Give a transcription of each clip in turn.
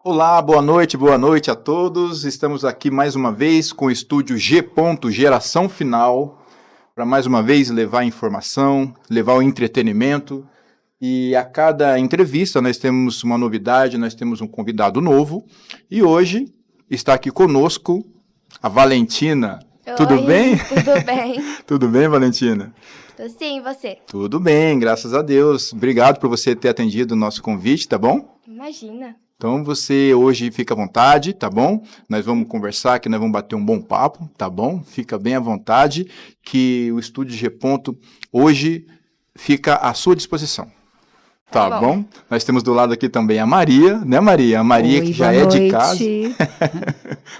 Olá, boa noite a todos. Estamos aqui mais uma vez com o estúdio G. Geração Final, para mais uma vez levar informação, levar o entretenimento. E a cada entrevista nós temos uma novidade, nós temos um convidado novo. E hoje está aqui conosco a Valentina. Oi, tudo bem? Tudo bem. Tudo bem, Valentina? Tô sim, e você? Tudo bem, graças a Deus. Obrigado por você ter atendido o nosso convite, tá bom? Imagina. Então você hoje fica à vontade, tá bom? Nós vamos conversar aqui, nós vamos bater um bom papo, tá bom? Fica bem à vontade, que o Estúdio G. hoje fica à sua disposição. Tá bom? Nós temos do lado aqui também a Maria, né, Maria? A Maria Oi, que já é de casa.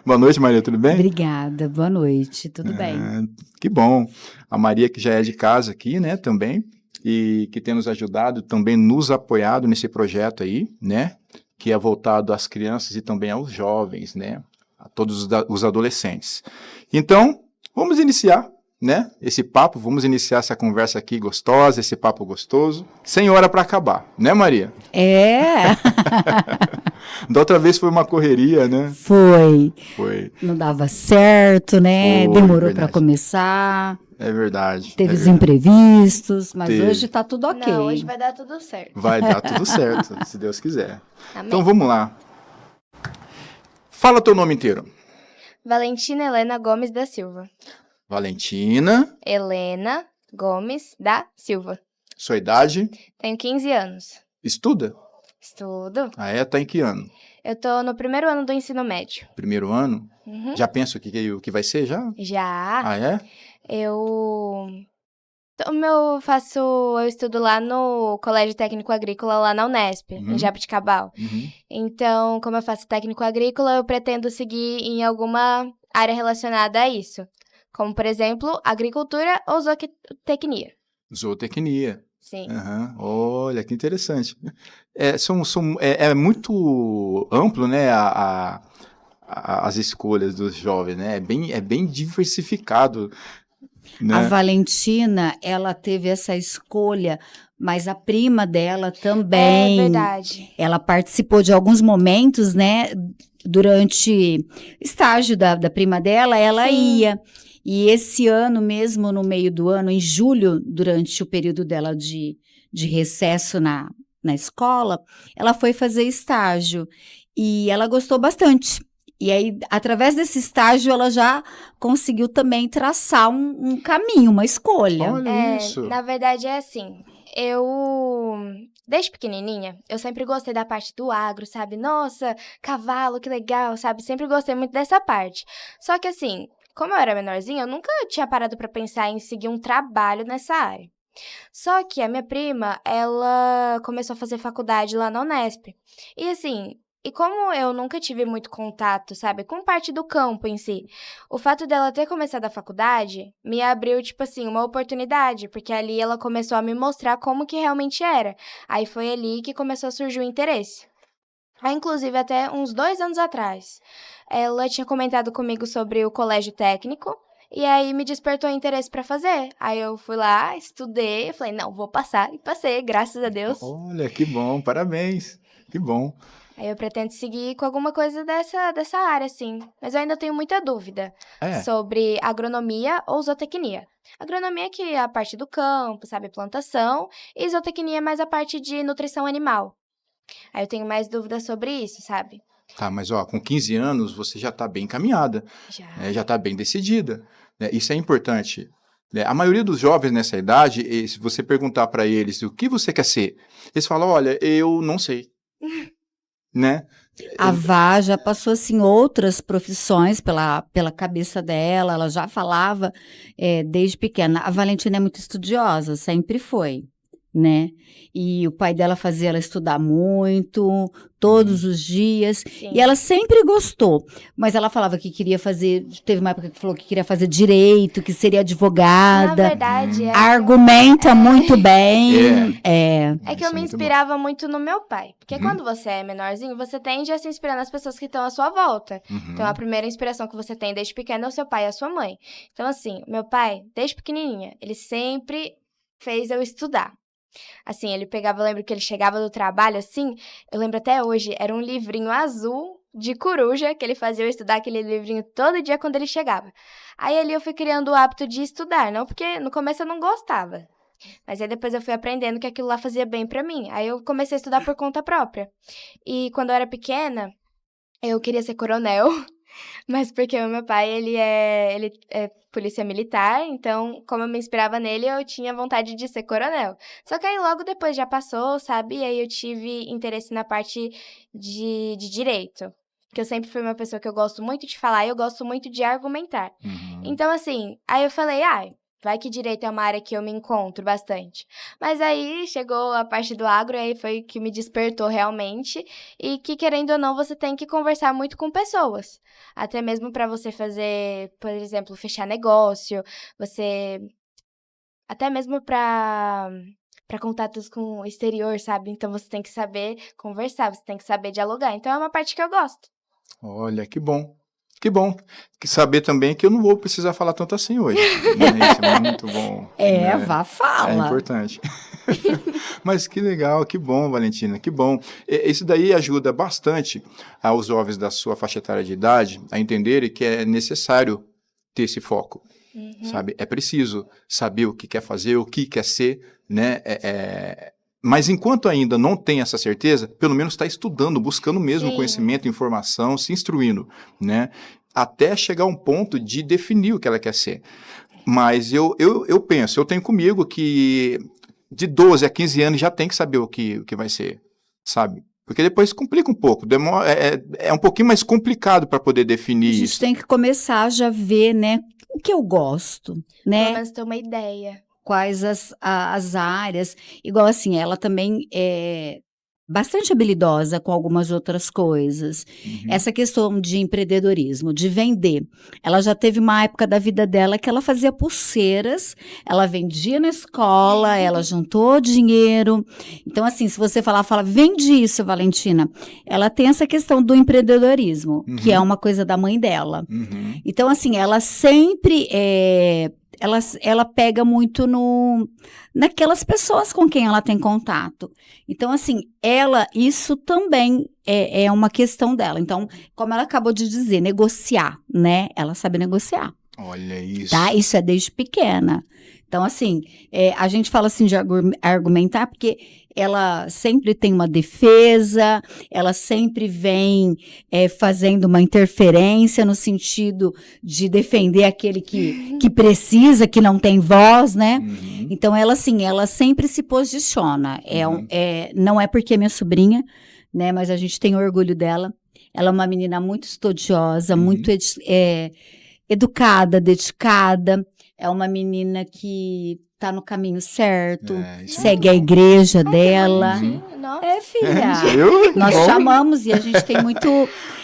Boa noite, Maria, tudo bem? Obrigada, boa noite, tudo bem. Que bom. A Maria que já é de casa aqui, né, também, e que tem nos ajudado, também nos apoiado nesse projeto aí, né? Que é voltado às crianças e também aos jovens, né? A todos os adolescentes. Então, vamos iniciar, né? Esse papo, vamos iniciar essa conversa aqui gostosa, esse papo gostoso, sem hora para acabar, né, Maria? É. Da outra vez foi uma correria, né? Foi. Foi. Não dava certo, né? Foi, demorou para começar. É verdade. Teve os imprevistos, mas hoje tá tudo ok. Não, hoje vai dar tudo certo. Vai dar tudo certo, se Deus quiser. Amém. Então vamos lá. Fala teu nome inteiro. Valentina Helena Gomes da Silva. Valentina. Helena Gomes da Silva. Sua idade? Tenho 15 anos. Estuda? Estudo. Ah, é? Tá em que ano? Eu tô no primeiro ano do ensino médio. Primeiro ano? Uhum. Já pensa o que vai ser já? Já. Ah, é? Eu estudo lá no Colégio Técnico Agrícola, lá na Unesp, em Jaboticabal. Então, como eu faço técnico agrícola, eu pretendo seguir em alguma área relacionada a isso. Como, por exemplo, agricultura ou zootecnia. Zootecnia. Sim. Uhum. Olha, que interessante. É muito amplo, né, as escolhas dos jovens, né? É bem diversificado. Né? A Valentina, ela teve essa escolha, mas a prima dela também. É verdade. Ela participou de alguns momentos, né? Durante estágio da prima dela, ela Sim. ia. E esse ano mesmo, no meio do ano, em julho, durante o período dela de recesso na escola, ela foi fazer estágio. E ela gostou bastante. E aí, através desse estágio, ela já conseguiu também traçar um caminho, uma escolha. Olha isso. Na verdade, é assim, desde pequenininha, eu sempre gostei da parte do agro, sabe? Nossa, cavalo, que legal, sabe? Sempre gostei muito dessa parte. Só que assim, como eu era menorzinha, eu nunca tinha parado pra pensar em seguir um trabalho nessa área. Só que a minha prima, ela começou a fazer faculdade lá na Unesp. E assim, e como eu nunca tive muito contato, sabe, com parte do campo em si, o fato dela ter começado a faculdade me abriu, tipo assim, uma oportunidade, porque ali ela começou a me mostrar como que realmente era. Aí foi ali que começou a surgir o interesse. Aí, inclusive, até uns 2 anos atrás, ela tinha comentado comigo sobre o colégio técnico, e aí me despertou interesse para fazer. Aí eu fui lá, estudei, eu falei, não, vou passar, e passei, graças a Deus. Olha, que bom, parabéns, que bom. Aí eu pretendo seguir com alguma coisa dessa área, sim. Mas eu ainda tenho muita dúvida sobre agronomia ou zootecnia. Agronomia que é a parte do campo, sabe, plantação, e zootecnia é mais a parte de nutrição animal. Aí eu tenho mais dúvidas sobre isso, sabe? Tá, mas com 15 anos você já está bem encaminhada, já está bem decidida. Né? Isso é importante. Né? A maioria dos jovens nessa idade, se você perguntar para eles o que você quer ser, eles falam, olha, eu não sei. Né? A Vá já passou, assim, outras profissões pela cabeça dela, ela já falava desde pequena. A Valentina é muito estudiosa, sempre foi, né? E o pai dela fazia ela estudar muito, todos os dias, Sim. E ela sempre gostou, mas ela falava que queria fazer, teve uma época que falou que queria fazer direito, que seria advogada. Na verdade, argumenta muito bem. É que eu me inspirava muito no meu pai. Porque quando você é menorzinho, você tende a se inspirar nas pessoas que estão à sua volta. Então, a primeira inspiração que você tem desde pequeno é o seu pai e a sua mãe. Então, assim, meu pai, desde pequenininha, ele sempre fez eu estudar. Assim, ele pegava, eu lembro que ele chegava do trabalho, assim, eu lembro até hoje, era um livrinho azul de coruja, que ele fazia eu estudar aquele livrinho todo dia quando ele chegava. Aí ali eu fui criando o hábito de estudar, não porque no começo eu não gostava. Mas aí depois eu fui aprendendo que aquilo lá fazia bem pra mim. Aí eu comecei a estudar por conta própria. E quando eu era pequena, eu queria ser coronel, mas porque o meu pai, ele é polícia militar, então, como eu me inspirava nele, eu tinha vontade de ser coronel. Só que aí logo depois já passou, sabe? E aí eu tive interesse na parte de direito. Porque eu sempre fui uma pessoa que eu gosto muito de falar e eu gosto muito de argumentar. Então, assim, aí eu falei, vai que direito é uma área que eu me encontro bastante. Mas aí chegou a parte do agro, aí foi que me despertou realmente. E que, querendo ou não, você tem que conversar muito com pessoas. Até mesmo para você fazer, por exemplo, fechar negócio. Até mesmo para contatos com o exterior, sabe? Então você tem que saber conversar, você tem que saber dialogar. Então é uma parte que eu gosto. Olha, que bom. Que bom. Que saber também que eu não vou precisar falar tanto assim hoje. Né? Isso é muito bom. Né? Vá, fala. É importante. Mas que legal, que bom, Valentina, que bom. Isso daí ajuda bastante aos jovens da sua faixa etária de idade a entenderem que é necessário ter esse foco, sabe? É preciso saber o que quer fazer, o que quer ser, né? Mas enquanto ainda não tem essa certeza, pelo menos está estudando, buscando mesmo Sim. conhecimento, informação, se instruindo, né? Até chegar a um ponto de definir o que ela quer ser. Mas eu penso, eu tenho comigo que de 12 a 15 anos já tem que saber o que vai ser, sabe? Porque depois complica um pouco, é um pouquinho mais complicado para poder definir A gente isso. tem que começar a já ver, né, o que eu gosto, Pelo né? menos ter uma ideia. Quais as áreas. Igual assim, ela também é bastante habilidosa com algumas outras coisas. Essa questão de empreendedorismo, de vender. Ela já teve uma época da vida dela que ela fazia pulseiras, ela vendia na escola, ela juntou dinheiro. Então, assim, se você fala, vende isso, Valentina. Ela tem essa questão do empreendedorismo, que é uma coisa da mãe dela. Então, assim, ela sempre ela pega muito naquelas pessoas com quem ela tem contato. Então, assim, isso também é uma questão dela. Então, como ela acabou de dizer, negociar, né? Ela sabe negociar. Olha isso. Tá? Isso é desde pequena. Então, assim, a gente fala assim de argumentar porque ela sempre tem uma defesa, ela sempre vem fazendo uma interferência no sentido de defender aquele que precisa, que não tem voz, né? Então, ela sempre se posiciona. Não é porque é minha sobrinha, né? Mas a gente tem orgulho dela. Ela é uma menina muito estudiosa, muito educada, dedicada. É uma menina que tá no caminho certo, segue a igreja dela. Nossa. Filha. Nós chamamos e a gente tem muito.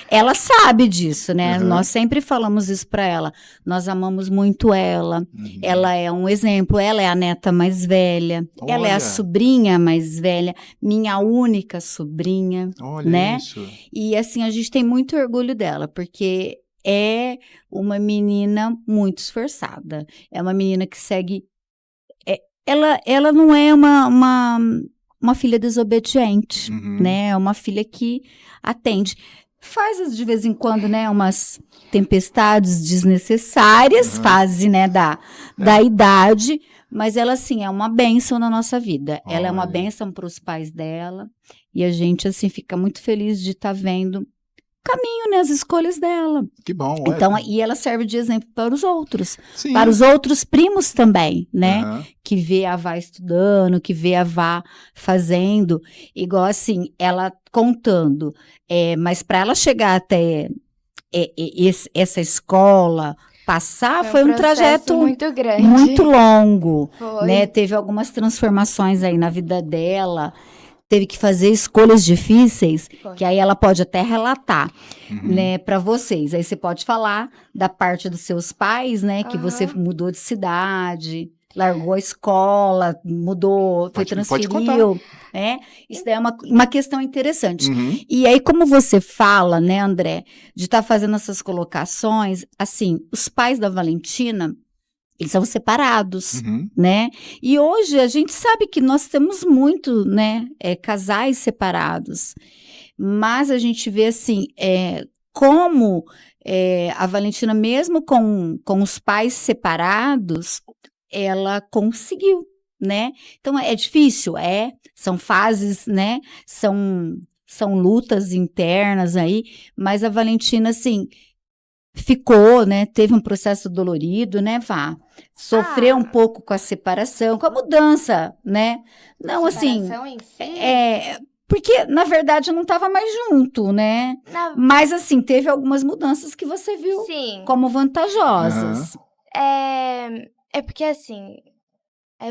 Ela sabe disso, né? Nós sempre falamos isso para ela. Nós amamos muito ela. Ela é um exemplo. Ela é a neta mais velha. Olha. Ela é a sobrinha mais velha. Minha única sobrinha. Olha né? isso. E assim, a gente tem muito orgulho dela, porque é uma menina muito esforçada. É uma menina que segue. Ela não é uma filha desobediente, né? É uma filha que atende. Faz de vez em quando, né, umas tempestades desnecessárias, fase, né, da idade, mas ela, assim, é uma bênção na nossa vida. Ela é uma bênção para os pais dela, e a gente, assim, fica muito feliz de estar vendo caminho, né, as escolhas dela. Que bom. Então, e ela serve de exemplo para os outros. Sim. Para os outros primos também, né? Que vê a Vá estudando, que vê a Vá fazendo. Igual assim, ela contando. Mas para ela chegar até essa escola, passar, foi um trajeto muito grande. Muito longo. Foi. Né? Teve algumas transformações aí na vida dela. Teve que fazer escolhas difíceis, que aí ela pode até relatar, né, para vocês. Aí você pode falar da parte dos seus pais, né, que você mudou de cidade, largou a escola, mudou, foi transferiu, né? Isso daí é uma questão interessante. E aí, como você fala, né, André, de estar fazendo essas colocações, assim, os pais da Valentina, Eles são separados, Uhum. né? E hoje a gente sabe que nós temos muito, né, casais separados. Mas a gente vê assim, como a Valentina, mesmo com os pais separados, ela conseguiu, né? Então é difícil, são fases, né? São lutas internas aí, mas a Valentina, assim, ficou, né? Teve um processo dolorido, né, Vá? Sofreu um pouco com a separação, com a mudança, né? Não, assim, Separação em si? porque na verdade não estava mais junto, né? Mas assim, teve algumas mudanças que você viu Sim. como vantajosas. É porque assim,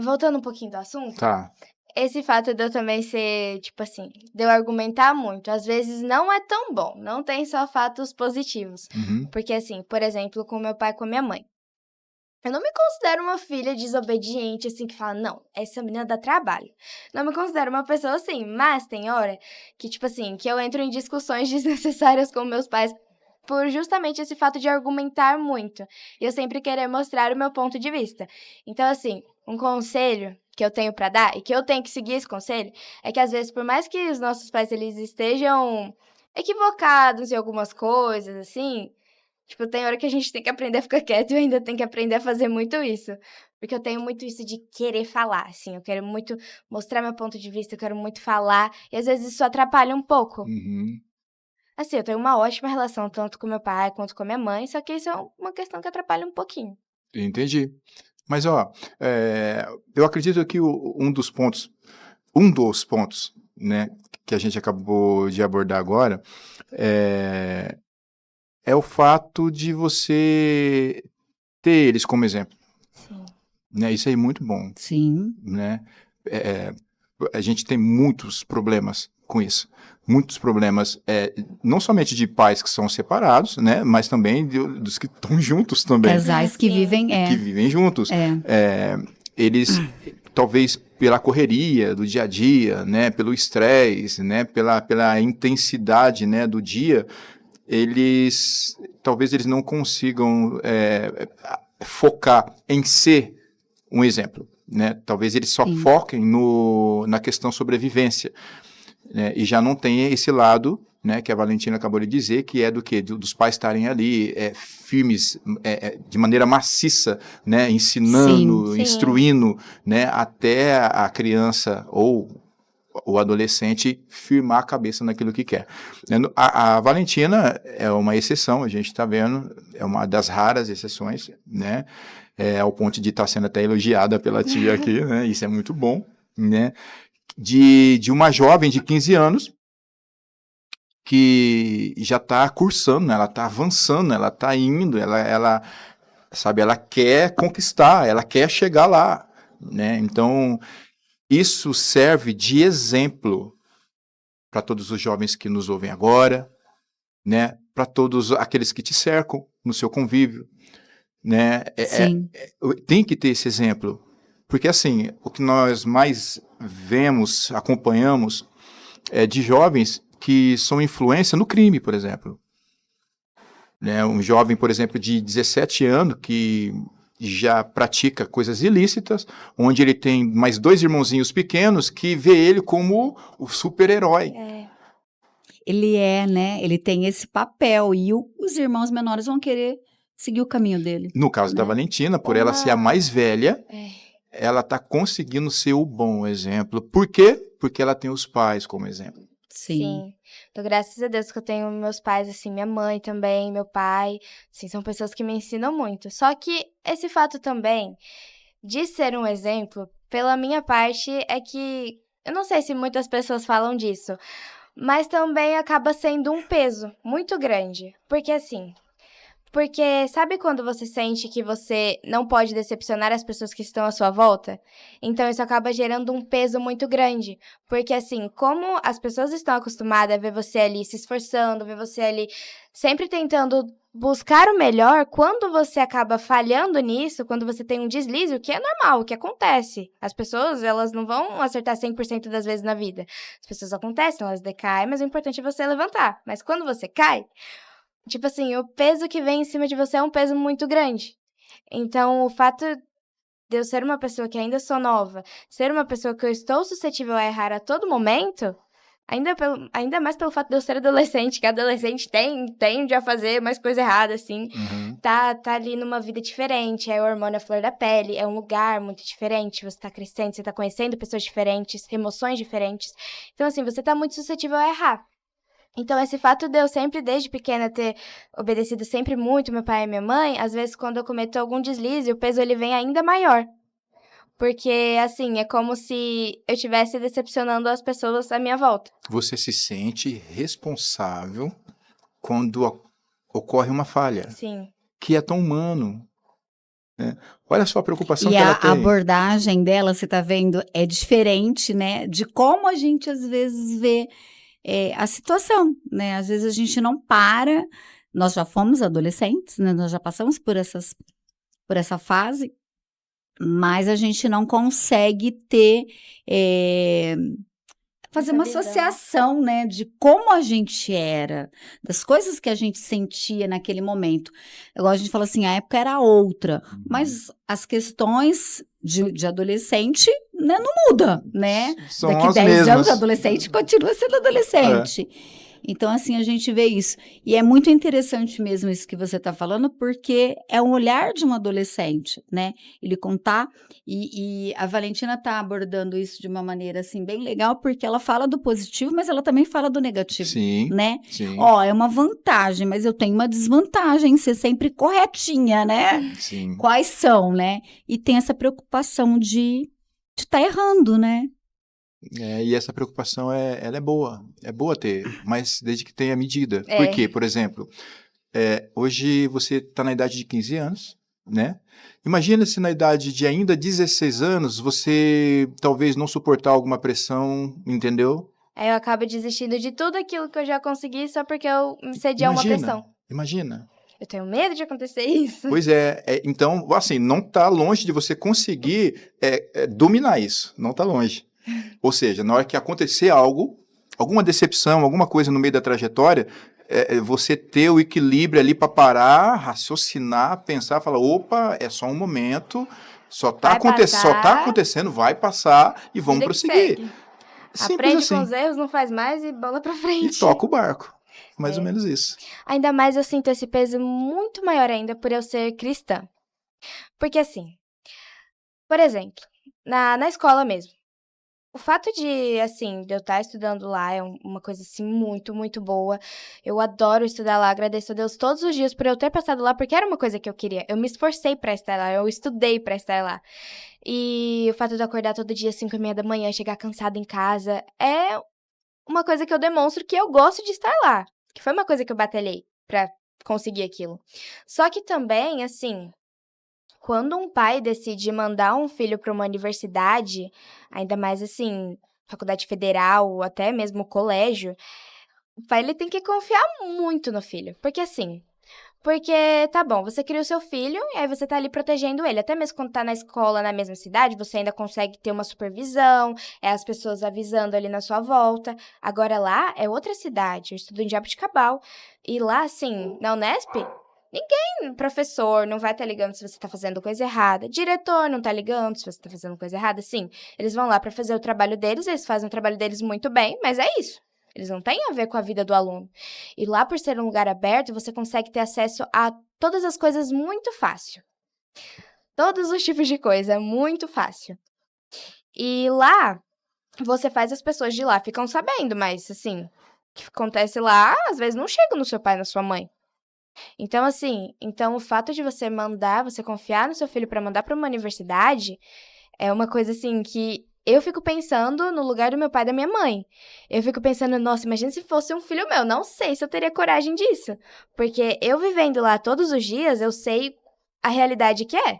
voltando um pouquinho do assunto, Tá. esse fato de eu também ser, tipo assim, de eu argumentar muito, às vezes não é tão bom, não tem só fatos positivos. Uhum. Porque assim, por exemplo, com meu pai e com a minha mãe. Eu não me considero uma filha desobediente, assim, que fala, não, essa menina dá trabalho. Não me considero uma pessoa assim, mas tem hora que, tipo assim, que eu entro em discussões desnecessárias com meus pais por justamente esse fato de argumentar muito. E eu sempre querer mostrar o meu ponto de vista. Então, assim, um conselho que eu tenho pra dar, e que eu tenho que seguir esse conselho, é que às vezes, por mais que os nossos pais, eles estejam equivocados em algumas coisas, assim, tipo, tem hora que a gente tem que aprender a ficar quieto e eu ainda tenho que aprender a fazer muito isso. Porque eu tenho muito isso de querer falar, assim. Eu quero muito mostrar meu ponto de vista, eu quero muito falar. E às vezes isso atrapalha um pouco. Uhum. Assim, eu tenho uma ótima relação tanto com meu pai quanto com a minha mãe, só que isso é uma questão que atrapalha um pouquinho. Entendi. Mas, ó, eu acredito que um dos pontos, né, que a gente acabou de abordar agora, é o fato de você ter eles como exemplo, Sim. né? Isso aí é muito bom, Sim. né? É, a gente tem muitos problemas com isso. Muitos problemas, não somente de pais que são separados, né? Mas também dos que estão juntos também. Casais que Sim. vivem, Que vivem juntos. Eles, talvez pela correria do dia a dia, né? Pelo estresse, né? Pela intensidade, né? Do dia, talvez eles não consigam focar em ser um exemplo, né? Talvez eles só Sim. foquem na questão sobrevivência, né? E já não tem esse lado, né, que a Valentina acabou de dizer, que é do quê? Dos pais estarem ali firmes, de maneira maciça, né, ensinando, Sim. instruindo, né, até a criança ou o adolescente firmar a cabeça naquilo que quer. A Valentina é uma exceção, a gente está vendo, é uma das raras exceções, né, ao ponto de estar sendo até elogiada pela tia aqui, né, isso é muito bom, né, de uma jovem de 15 anos que já está cursando, né, ela está avançando, ela está indo, ela quer conquistar, ela quer chegar lá, né, então isso serve de exemplo para todos os jovens que nos ouvem agora, né? Para todos aqueles que te cercam no seu convívio, né? Tem que ter esse exemplo, porque assim, o que nós mais vemos, acompanhamos, é de jovens que são influência no crime, por exemplo. Né? Um jovem, por exemplo, de 17 anos que já pratica coisas ilícitas, onde ele tem mais 2 irmãozinhos pequenos que vê ele como o super-herói. Ele né? Ele tem esse papel e os irmãos menores vão querer seguir o caminho dele. No caso da Valentina, por ela ser a mais velha, ela está conseguindo ser o bom exemplo. Por quê? Porque ela tem os pais como exemplo. Sim. Então, graças a Deus que eu tenho meus pais, assim, minha mãe também, meu pai, assim, são pessoas que me ensinam muito. Só que esse fato também de ser um exemplo, pela minha parte, é que eu não sei se muitas pessoas falam disso, mas também acaba sendo um peso muito grande. Porque sabe quando você sente que você não pode decepcionar as pessoas que estão à sua volta? Então isso acaba gerando um peso muito grande. Porque assim, como as pessoas estão acostumadas a ver você ali se esforçando, ver você ali sempre tentando buscar o melhor, quando você acaba falhando nisso, quando você tem um deslize, o que é normal, o que acontece. As pessoas, elas não vão acertar 100% das vezes na vida. As pessoas acontecem, elas decaem, mas o importante é você levantar. Mas quando você cai, tipo assim, o peso que vem em cima de você é um peso muito grande. Então, o fato de eu ser uma pessoa que ainda sou nova, ser uma pessoa que eu estou suscetível a errar a todo momento, ainda mais pelo fato de eu ser adolescente, que adolescente tende a fazer mais coisa errada, assim, Uhum. tá ali numa vida diferente, é o hormônio à flor da pele, é um lugar muito diferente, você tá crescendo, você tá conhecendo pessoas diferentes, emoções diferentes. Então, assim, você tá muito suscetível a errar. Então, esse fato de eu sempre, desde pequena, ter obedecido sempre muito meu pai e minha mãe, às vezes, quando eu cometo algum deslize, o peso ele vem ainda maior. Porque, assim, é como se eu estivesse decepcionando as pessoas à minha volta. Você se sente responsável quando ocorre uma falha, Sim. que é tão humano, né? Olha só a preocupação E que ela a tem. abordagem dela, você tá vendo, é diferente, né, de como a gente às vezes vê a situação, né? Às vezes a gente não para, nós já fomos adolescentes, né? Nós já passamos por essa fase, mas a gente não consegue ter fazer Essa uma visão. associação, né, de como a gente era, das coisas que a gente sentia naquele momento. Igual a gente fala assim, a época era outra, mas as questões de adolescente, né, não muda, né? São Daqui as 10 anos, mesmas. adolescente continua sendo adolescente. Então, assim, a gente vê isso. E é muito interessante mesmo isso que você está falando, porque é um olhar de um adolescente, né? Ele contar, e a Valentina está abordando isso de uma maneira, assim, bem legal, porque ela fala do positivo, mas ela também fala do negativo, Sim, né? sim, Ó, é uma vantagem, mas eu tenho uma desvantagem, ser sempre corretinha, né? sim. Quais são, né? E tem essa preocupação de estar errando, né? E essa preocupação, ela é boa ter, mas desde que tenha medida. É. Por quê? Por exemplo, hoje você está na idade de 15 anos, né? Imagina se na idade de ainda 16 anos você talvez não suportar alguma pressão, entendeu? Aí eu acabo desistindo de tudo aquilo que eu já consegui só porque eu cedi a uma pressão. Imagina. Eu tenho medo de acontecer isso. Pois então, assim, não está longe de você conseguir dominar isso, não está longe. Ou seja, na hora que acontecer algo, alguma decepção, alguma coisa no meio da trajetória, você ter o equilíbrio ali para parar, raciocinar, pensar, falar, opa, é só um momento, só tá Vai passar. acontecendo, vai passar e vamos Vida que prosseguir. segue. Simples Aprende com assim. os erros, não faz mais e bola pra E frente. toca o barco. Mais ou menos isso. Ainda mais eu sinto esse peso muito maior ainda por eu ser cristã. Porque assim, por exemplo, na escola mesmo. O fato de, assim, de eu estar estudando lá é uma coisa, assim, muito, muito boa. Eu adoro estudar lá, agradeço a Deus todos os dias por eu ter passado lá, porque era uma coisa que eu queria. Eu me esforcei pra estar lá, eu estudei pra estar lá. E o fato de eu acordar todo dia às 5h30 da manhã, chegar cansada em casa, é uma coisa que eu demonstro que eu gosto de estar lá. Que foi uma coisa que eu batalhei pra conseguir aquilo. Só que também, assim, quando um pai decide mandar um filho para uma universidade, ainda mais assim, faculdade federal ou até mesmo colégio, o pai ele tem que confiar muito no filho. Porque tá bom, você cria o seu filho e aí você tá ali protegendo ele. Até mesmo quando tá na escola, na mesma cidade, você ainda consegue ter uma supervisão, as pessoas avisando ali na sua volta. Agora lá é outra cidade, eu estudo em Jaboticabal. E lá, assim, na Unesp, professor não vai estar ligando se você está fazendo coisa errada. Diretor não tá ligando se você está fazendo coisa errada. Sim, eles vão lá para fazer o trabalho deles, eles fazem o trabalho deles muito bem, mas é isso. Eles não têm a ver com a vida do aluno. E lá, por ser um lugar aberto, você consegue ter acesso a todas as coisas muito fácil. Todos os tipos de coisa, muito fácil. E lá, você faz as pessoas de lá ficam sabendo, mas assim, o que acontece lá, às vezes não chega no seu pai e na sua mãe. Então, assim, o fato de você confiar no seu filho para mandar para uma universidade, é uma coisa, assim, que eu fico pensando no lugar do meu pai e da minha mãe. Eu fico pensando, nossa, imagina se fosse um filho meu. Não sei se eu teria coragem disso. Porque eu vivendo lá todos os dias, eu sei a realidade que é.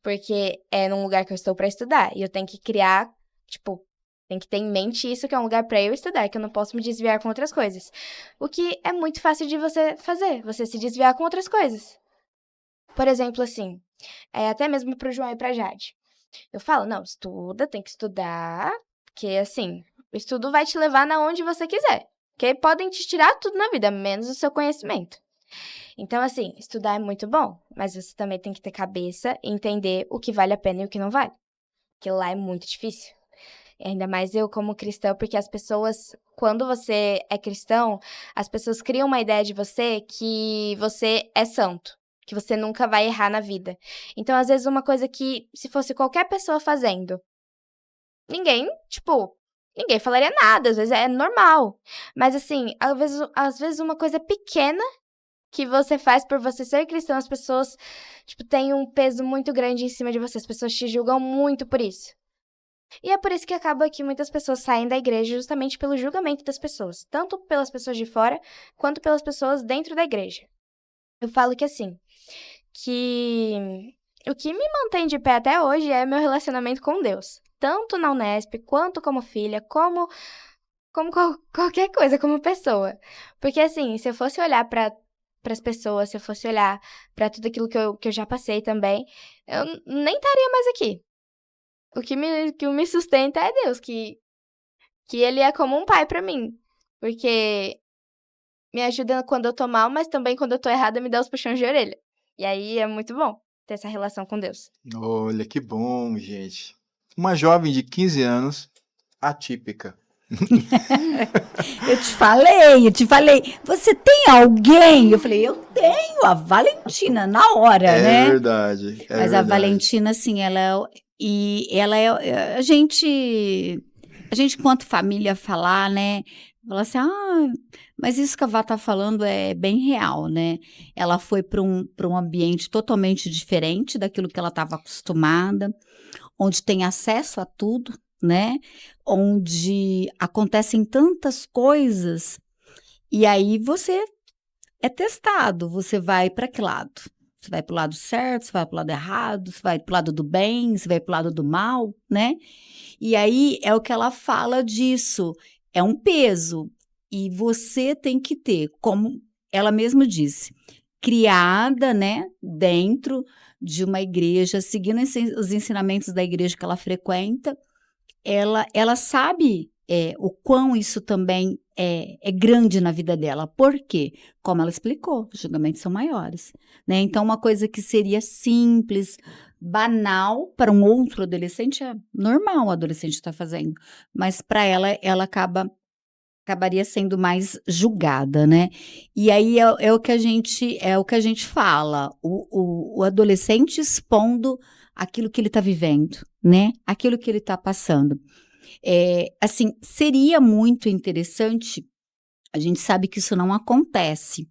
Porque é num lugar que eu estou para estudar. E eu tenho que criar, tipo, tem que ter em mente isso, que é um lugar para eu estudar, que eu não posso me desviar com outras coisas. O que é muito fácil de você fazer, você se desviar com outras coisas. Por exemplo, assim, até mesmo pro João e pra Jade. Eu falo, não, estuda, tem que estudar, porque, assim, o estudo vai te levar na onde você quiser. Porque podem te tirar tudo na vida, menos o seu conhecimento. Então, assim, estudar é muito bom, mas você também tem que ter cabeça e entender o que vale a pena e o que não vale. Porque lá é muito difícil. E ainda mais eu como cristã, porque as pessoas, quando você é cristão, as pessoas criam uma ideia de você que você é santo, que você nunca vai errar na vida. Então, às vezes, uma coisa que, se fosse qualquer pessoa fazendo, ninguém falaria nada, às vezes é normal. Mas, assim, às vezes uma coisa pequena que você faz por você ser cristão, as pessoas, têm um peso muito grande em cima de você. As pessoas te julgam muito por isso. E é por isso que acaba que muitas pessoas saem da igreja justamente pelo julgamento das pessoas, tanto pelas pessoas de fora, quanto pelas pessoas dentro da igreja. Eu falo que assim, que o que me mantém de pé até hoje é meu relacionamento com Deus. Tanto na Unesp, quanto como filha, como qualquer coisa, como pessoa. Porque assim, se eu fosse olhar para as pessoas, se eu fosse olhar para tudo aquilo que eu já passei também, eu nem estaria mais aqui. O que me sustenta é Deus, que Ele é como um pai pra mim. Porque me ajuda quando eu tô mal, mas também quando eu tô errada me dá os puxões de orelha. E aí é muito bom ter essa relação com Deus. Olha, que bom, gente. Uma jovem de 15 anos, atípica. Eu te falei, você tem alguém? Eu falei, eu tenho a Valentina, na hora, né? Verdade, é Mas a verdade. Valentina, assim, a gente, enquanto família, falar, né? Falar assim, mas isso que a Vá tá falando é bem real, né? Ela foi para um ambiente totalmente diferente daquilo que ela estava acostumada, onde tem acesso a tudo, né? Onde acontecem tantas coisas, e aí você é testado, você vai para que lado? Você vai para o lado certo, você vai para o lado errado, você vai para o lado do bem, você vai para o lado do mal, né? E aí é o que ela fala disso, é um peso. E você tem que ter, como ela mesma disse, criada, né, dentro de uma igreja, seguindo os ensinamentos da igreja que ela frequenta, ela sabe o quão isso também é grande na vida dela. Por quê? Como ela explicou, os julgamentos são maiores, né? Então, uma coisa que seria simples, banal, para um outro adolescente, é normal o adolescente estar fazendo. Mas para ela acabaria sendo mais julgada, né? E aí é o que a gente fala, o adolescente expondo aquilo que ele está vivendo, né? Aquilo que ele está passando. Assim, seria muito interessante, a gente sabe que isso não acontece,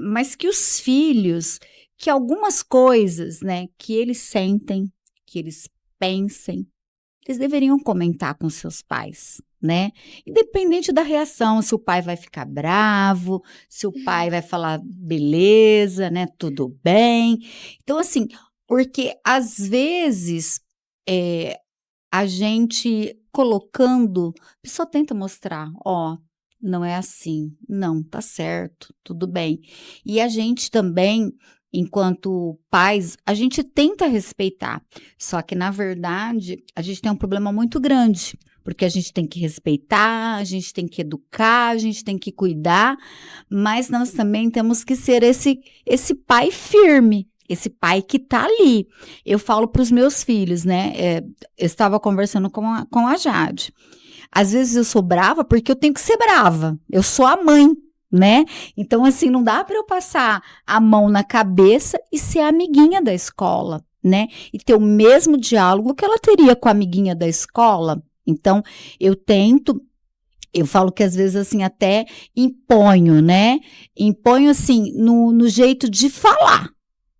mas que os filhos, que algumas coisas, né, que eles sentem, que eles pensem, eles deveriam comentar com seus pais, né? Independente da reação, se o pai vai ficar bravo, se o pai vai falar beleza, né? Tudo bem. Então, assim, porque às vezes a gente colocando, a pessoa tenta mostrar, não é assim, não, tá certo, tudo bem. E a gente também, enquanto pais, a gente tenta respeitar, só que na verdade a gente tem um problema muito grande, porque a gente tem que respeitar, a gente tem que educar, a gente tem que cuidar, mas nós também temos que ser esse pai firme, esse pai que tá ali. Eu falo para os meus filhos, né? Eu estava conversando com a Jade. Às vezes eu sou brava porque eu tenho que ser brava. Eu sou a mãe, né? Então, assim, não dá para eu passar a mão na cabeça e ser a amiguinha da escola, né? E ter o mesmo diálogo que ela teria com a amiguinha da escola. Então, eu falo que às vezes, assim, até imponho, né? Imponho, assim, no jeito de falar.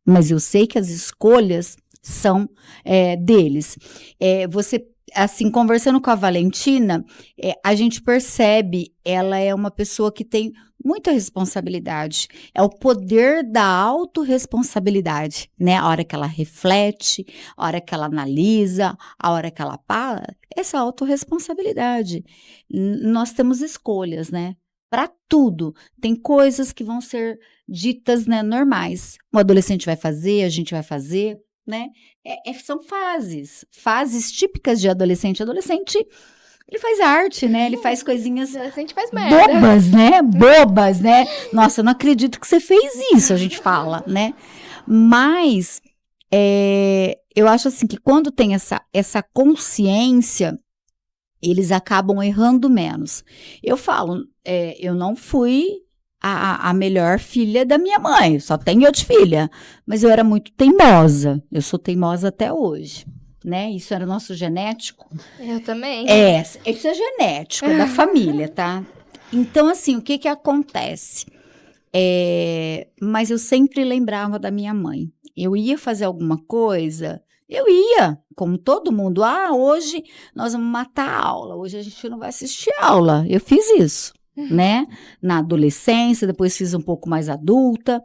Mas eu sei que as escolhas são deles. Você, assim, conversando com a Valentina, a gente percebe, ela é uma pessoa que tem muita responsabilidade. É o poder da autorresponsabilidade, né? A hora que ela reflete, a hora que ela analisa, a hora que ela para, essa autorresponsabilidade. Nós temos escolhas, né? Para tudo. Tem coisas que vão ser ditas, né, normais. O adolescente vai fazer, a gente vai fazer, né? São fases típicas de adolescente. Adolescente Ele faz arte, né? Ele faz coisinhas Adolescente faz merda. bobas, né? Bobas, né? Nossa, eu não acredito que você fez isso, a gente fala, né? Mas eu acho assim que quando tem essa consciência, eles acabam errando menos. Eu falo, eu não fui a melhor filha da minha mãe, só tenho eu de filha, mas eu era muito teimosa, eu sou teimosa até hoje, né? Isso era nosso genético. Eu também. Isso é genético, é da família, tá? Então, assim, o que que acontece? Mas eu sempre lembrava da minha mãe. Eu ia fazer alguma coisa, eu ia, como todo mundo. Hoje nós vamos matar a aula, hoje a gente não vai assistir a aula. Eu fiz isso, né? Na adolescência, depois fiz um pouco mais adulta.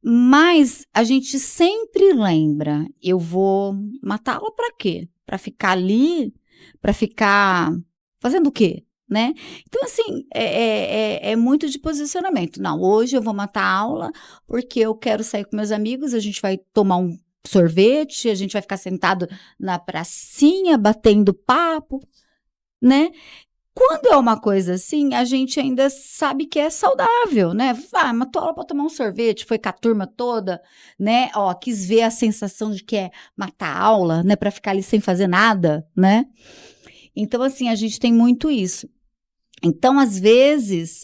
Mas a gente sempre lembra, eu vou matar a aula para quê? Para ficar ali? Para ficar fazendo o quê? Né? Então, assim, é muito de posicionamento. Não, hoje eu vou matar a aula porque eu quero sair com meus amigos, a gente vai tomar um sorvete, a gente vai ficar sentado na pracinha, batendo papo, né? Quando é uma coisa assim, a gente ainda sabe que é saudável, né? Matou a aula para tomar um sorvete, foi com a turma toda, né? Quis ver a sensação de que é matar a aula, né? Para ficar ali sem fazer nada, né? Então, assim, a gente tem muito isso. Então, às vezes,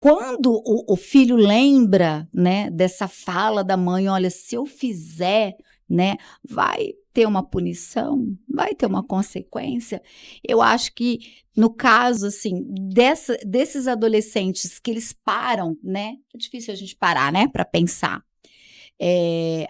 quando o filho lembra, né, dessa fala da mãe, olha, se eu fizer, né, vai ter uma punição, vai ter uma consequência. Eu acho que, no caso, assim, desses adolescentes que eles param, né, é difícil a gente parar, né, para pensar,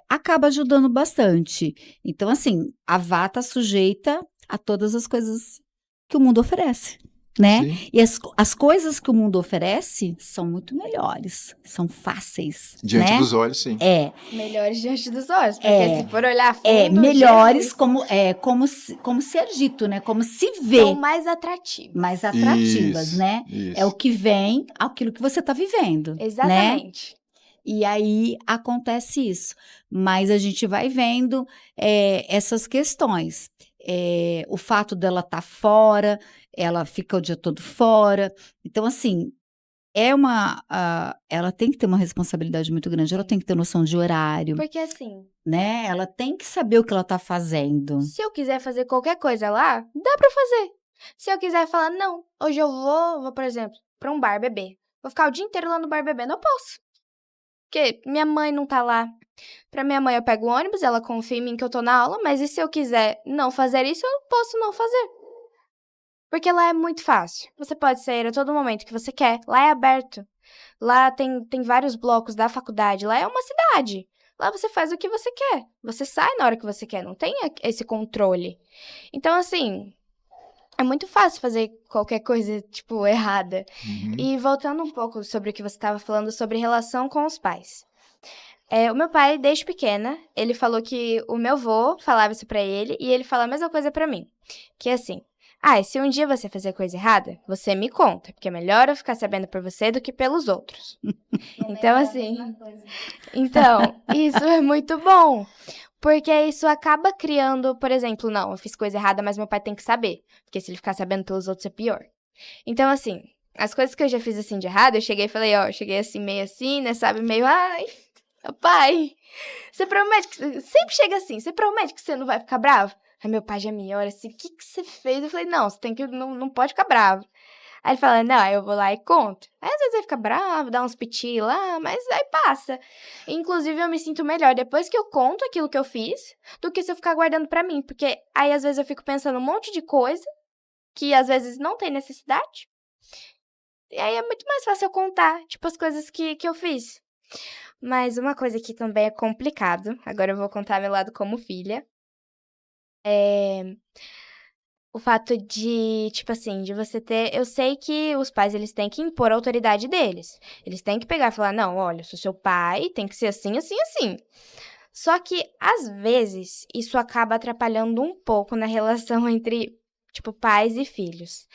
acaba ajudando bastante. Então, assim, a vá está sujeita a todas as coisas que o mundo oferece, né? Sim. E as coisas que o mundo oferece são muito melhores, são fáceis, Diante né? dos olhos, sim. Melhores diante dos olhos, porque se for olhar a fundo, melhores, Jesus, como ser dito, né? Como se vê. são mais atrativos. Mais atrativas, Isso, né? isso. É o que vem, aquilo que você está vivendo, né? Exatamente. E aí acontece isso. Mas a gente vai vendo essas questões. O fato dela estar fora, ela fica o dia todo fora. Então, assim, ela tem que ter uma responsabilidade muito grande, ela tem que ter noção de horário, Porque assim, né? Ela tem que saber o que ela está fazendo. se eu quiser fazer qualquer coisa lá, dá pra fazer. Se eu quiser falar, não, hoje eu vou, por exemplo, pra um bar beber. Vou ficar o dia inteiro lá no bar bebendo, eu posso. Porque minha mãe não tá lá. Pra minha mãe eu pego o ônibus, ela confia em mim que eu tô na aula, mas e se eu quiser não fazer isso, eu posso não fazer. Porque lá é muito fácil. Você pode sair a todo momento que você quer. Lá é aberto. Lá tem vários blocos da faculdade. Lá é uma cidade. Lá você faz o que você quer. Você sai na hora que você quer. Não tem esse controle. Então, assim, é muito fácil fazer qualquer coisa, tipo, errada. Uhum. E voltando um pouco sobre o que você estava falando sobre relação com os pais. O meu pai, desde pequena, ele falou que o meu avô falava isso pra ele e ele fala a mesma coisa pra mim. Que é assim, e se um dia você fazer coisa errada, você me conta, porque é melhor eu ficar sabendo por você do que pelos outros. Então, assim, isso é muito bom. Porque isso acaba criando, por exemplo, não, eu fiz coisa errada, mas meu pai tem que saber. Porque se ele ficar sabendo pelos outros é pior. Então, assim, as coisas que eu já fiz assim de errado, eu cheguei e falei, cheguei assim, meio assim, né, sabe, meio, pai, você promete que... Sempre chega assim, você promete que você não vai ficar bravo? Aí meu pai já me olha assim, o que você fez? Eu falei, não, você tem que, não pode ficar bravo. Aí ele fala, não, aí eu vou lá e conto. Aí às vezes ele fica bravo, dá uns piti lá, mas aí passa. Inclusive eu me sinto melhor depois que eu conto aquilo que eu fiz, do que se eu ficar guardando pra mim. Porque aí às vezes eu fico pensando um monte de coisa, que às vezes não tem necessidade. E aí é muito mais fácil eu contar, tipo, as coisas que eu fiz. Mas uma coisa que também é complicado, agora eu vou contar meu lado como filha, o fato de, tipo assim, de você ter... Eu sei que os pais, eles têm que impor a autoridade deles. Eles têm que pegar e falar, não, olha, eu sou seu pai, tem que ser assim, assim, assim. Só que, às vezes, isso acaba atrapalhando um pouco na relação entre, tipo, pais e filhos.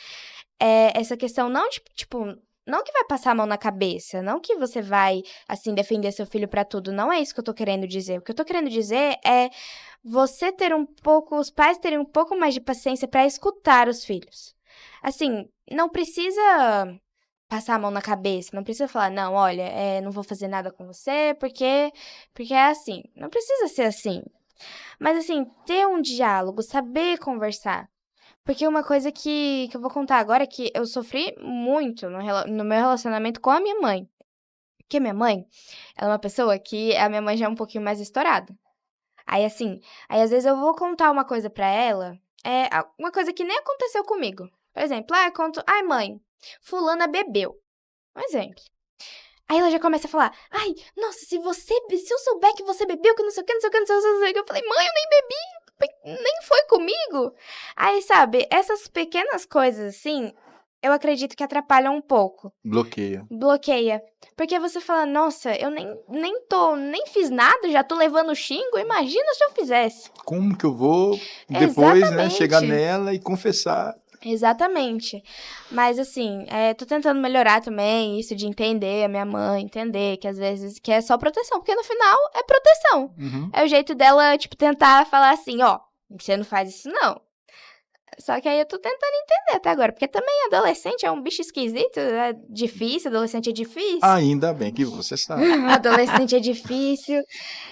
Essa questão não, tipo... Não que vai passar a mão na cabeça, não que você vai, assim, defender seu filho pra tudo. Não é isso que eu tô querendo dizer. O que eu tô querendo dizer é os pais terem um pouco mais de paciência para escutar os filhos. Assim, não precisa passar a mão na cabeça, não precisa falar, não, olha, não vou fazer nada com você, porque é assim. Não precisa ser assim. Mas, assim, ter um diálogo, saber conversar. Porque uma coisa que eu vou contar agora é que eu sofri muito no meu relacionamento com a minha mãe. Porque minha mãe, ela é uma pessoa que a minha mãe já é um pouquinho mais estourada. Aí, assim, às vezes eu vou contar uma coisa pra ela, uma coisa que nem aconteceu comigo. Por exemplo, eu conto, ai, mãe, fulana bebeu. Um exemplo. Aí ela já começa a falar, ai, nossa, se eu souber que você bebeu, que não sei o que, não sei o que, não sei o que, não sei o que. Eu falei, mãe, eu nem bebi, nem foi comigo. Aí, sabe, essas pequenas coisas, assim, eu acredito que atrapalham um pouco. Bloqueia. Bloqueia. Porque você fala, nossa, eu nem fiz nada, já tô levando xingo, imagina se eu fizesse. Como que eu vou depois, né, Exatamente. chegar nela e confessar? Exatamente. Mas assim, tô tentando melhorar também isso de entender a minha mãe, entender que às vezes que é só proteção, porque no final é proteção. Uhum. É o jeito dela, tipo, tentar falar assim, ó, você não faz isso não. Só que aí eu tô tentando entender até agora, porque também adolescente é um bicho esquisito, é difícil, adolescente é difícil. Ainda bem que você sabe. Adolescente é difícil.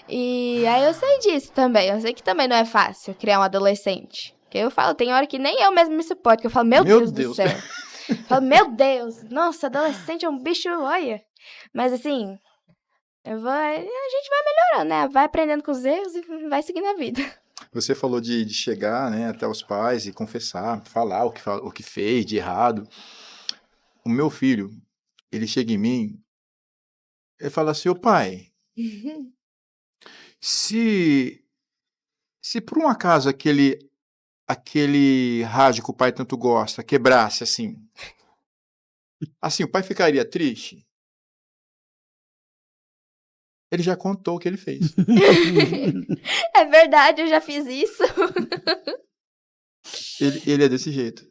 E aí eu sei disso também. Eu sei que também não é fácil criar um adolescente. Porque eu falo, tem hora que nem eu mesmo me suporto, que eu falo, meu Deus do céu. Eu falo, meu Deus, nossa, adolescente é um bicho, olha. Mas assim, a gente vai melhorando, né? Vai aprendendo com os erros e vai seguindo a vida. Você falou de chegar, né, até os pais e confessar, falar o que fez de errado. O meu filho, ele chega em mim, ele fala assim, ô pai, se por um acaso aquele rádio que o pai tanto gosta quebrasse assim, o pai ficaria triste? Ele já contou o que ele fez. É verdade, eu já fiz isso. Ele é desse jeito.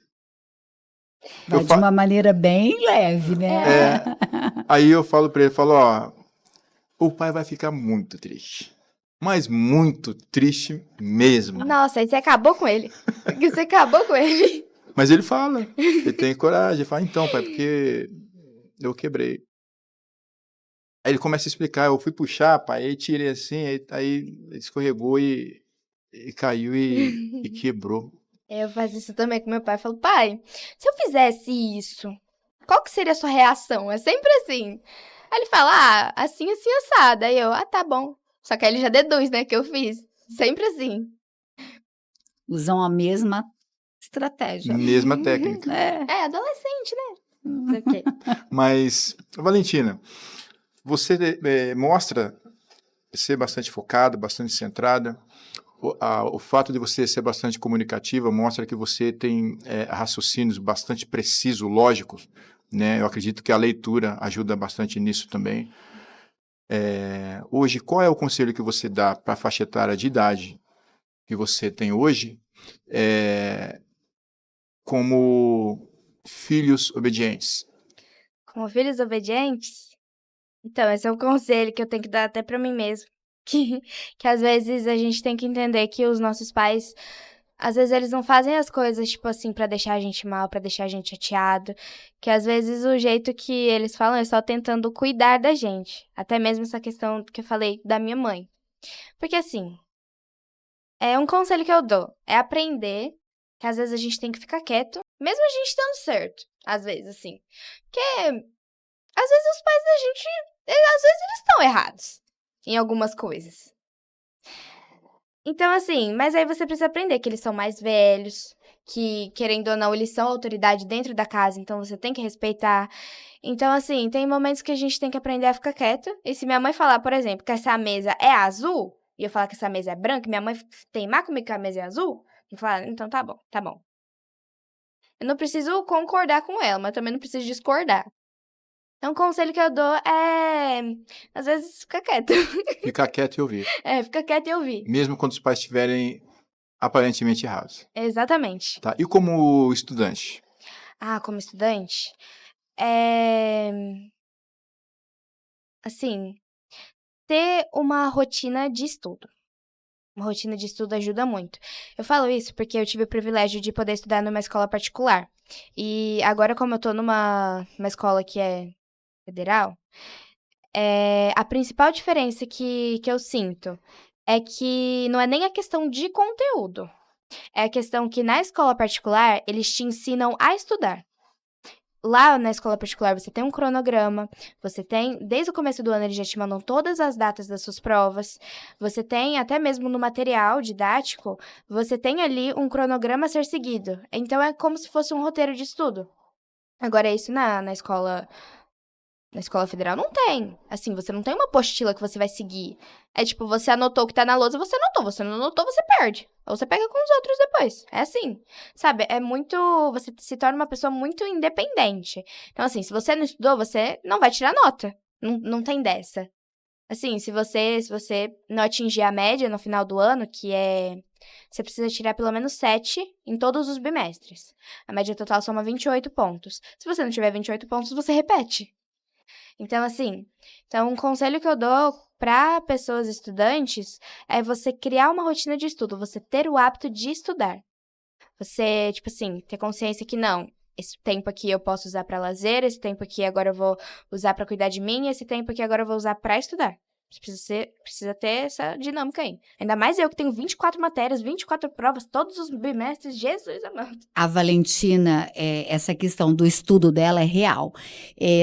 Vai de uma maneira bem leve, né? Aí eu falo pra ele, ó, o pai vai ficar muito triste. Mas muito triste mesmo. Nossa, aí você acabou com ele. Você acabou com ele. Mas ele fala, ele tem coragem, ele fala, então, pai, porque eu quebrei. Aí ele começa a explicar, eu fui puxar, pai, aí tirei assim, aí escorregou e caiu e quebrou. Eu faço isso também com meu pai. Eu falo, pai, se eu fizesse isso, qual que seria a sua reação? É sempre assim. Aí ele fala, assim, assado. Aí eu, tá bom. Só que aí ele já deduz, né, que eu fiz. Sempre assim. Usam a mesma estratégia. Mesma técnica. É adolescente, né? Não sei o quê. Mas, Valentina, você mostra ser bastante focada, bastante centrada. O fato de você ser bastante comunicativa mostra que você tem raciocínios bastante precisos, lógicos, né? Eu acredito que a leitura ajuda bastante nisso também. Hoje, qual é o conselho que você dá para a faixa etária de idade que você tem hoje como filhos obedientes? Como filhos obedientes? Então, esse é um conselho que eu tenho que dar até pra mim mesmo. Que às vezes a gente tem que entender que os nossos pais, às vezes eles não fazem as coisas, tipo assim, pra deixar a gente mal, pra deixar a gente chateado. Que às vezes o jeito que eles falam é só tentando cuidar da gente. Até mesmo essa questão que eu falei da minha mãe. Porque assim, é um conselho que eu dou. É aprender que às vezes a gente tem que ficar quieto, mesmo a gente estando certo. Às vezes, assim. Porque às vezes os pais da gente, às vezes eles estão errados em algumas coisas. Então, assim, mas aí você precisa aprender que eles são mais velhos, que, querendo ou não, eles são autoridade dentro da casa, então você tem que respeitar. Então, assim, tem momentos que a gente tem que aprender a ficar quieto. E se minha mãe falar, por exemplo, que essa mesa é azul, e eu falar que essa mesa é branca, e minha mãe teimar comigo que a mesa é azul, eu falar, então tá bom, tá bom. Eu não preciso concordar com ela, mas também não preciso discordar. Então, o conselho que eu dou é, às vezes, fica quieto. Ficar quieto e ouvir. Fica quieto e ouvir. Mesmo quando os pais estiverem aparentemente errados. Exatamente. Tá? E como estudante? Como estudante, assim, ter uma rotina de estudo. Uma rotina de estudo ajuda muito. Eu falo isso porque eu tive o privilégio de poder estudar numa escola particular. E agora, como eu tô numa escola que é federal, a principal diferença que eu sinto é que não é nem a questão de conteúdo. É a questão que na escola particular, eles te ensinam a estudar. Lá na escola particular, você tem um cronograma, você tem, desde o começo do ano, eles já te mandam todas as datas das suas provas, você tem, até mesmo no material didático, você tem ali um cronograma a ser seguido. Então, é como se fosse um roteiro de estudo. Agora, isso na escola federal não tem. Assim, você não tem uma apostila que você vai seguir. É tipo, você anotou o que tá na lousa, você anotou. Você não anotou, você perde. Ou você pega com os outros depois. É assim. Sabe? É muito... Você se torna uma pessoa muito independente. Então, assim, se você não estudou, você não vai tirar nota. Não tem dessa. Assim, se você não atingir a média no final do ano, que é... Você precisa tirar pelo menos 7 em todos os bimestres. A média total soma 28 pontos. Se você não tiver 28 pontos, você repete. Então, assim, um conselho que eu dou para pessoas estudantes é você criar uma rotina de estudo, você ter o hábito de estudar. Você, tipo assim, ter consciência que não, esse tempo aqui eu posso usar para lazer, esse tempo aqui agora eu vou usar para cuidar de mim, esse tempo aqui agora eu vou usar para estudar. Você precisa ter essa dinâmica aí. Ainda mais eu que tenho 24 matérias, 24 provas, todos os bimestres, Jesus amado. A Valentina, essa questão do estudo dela é real.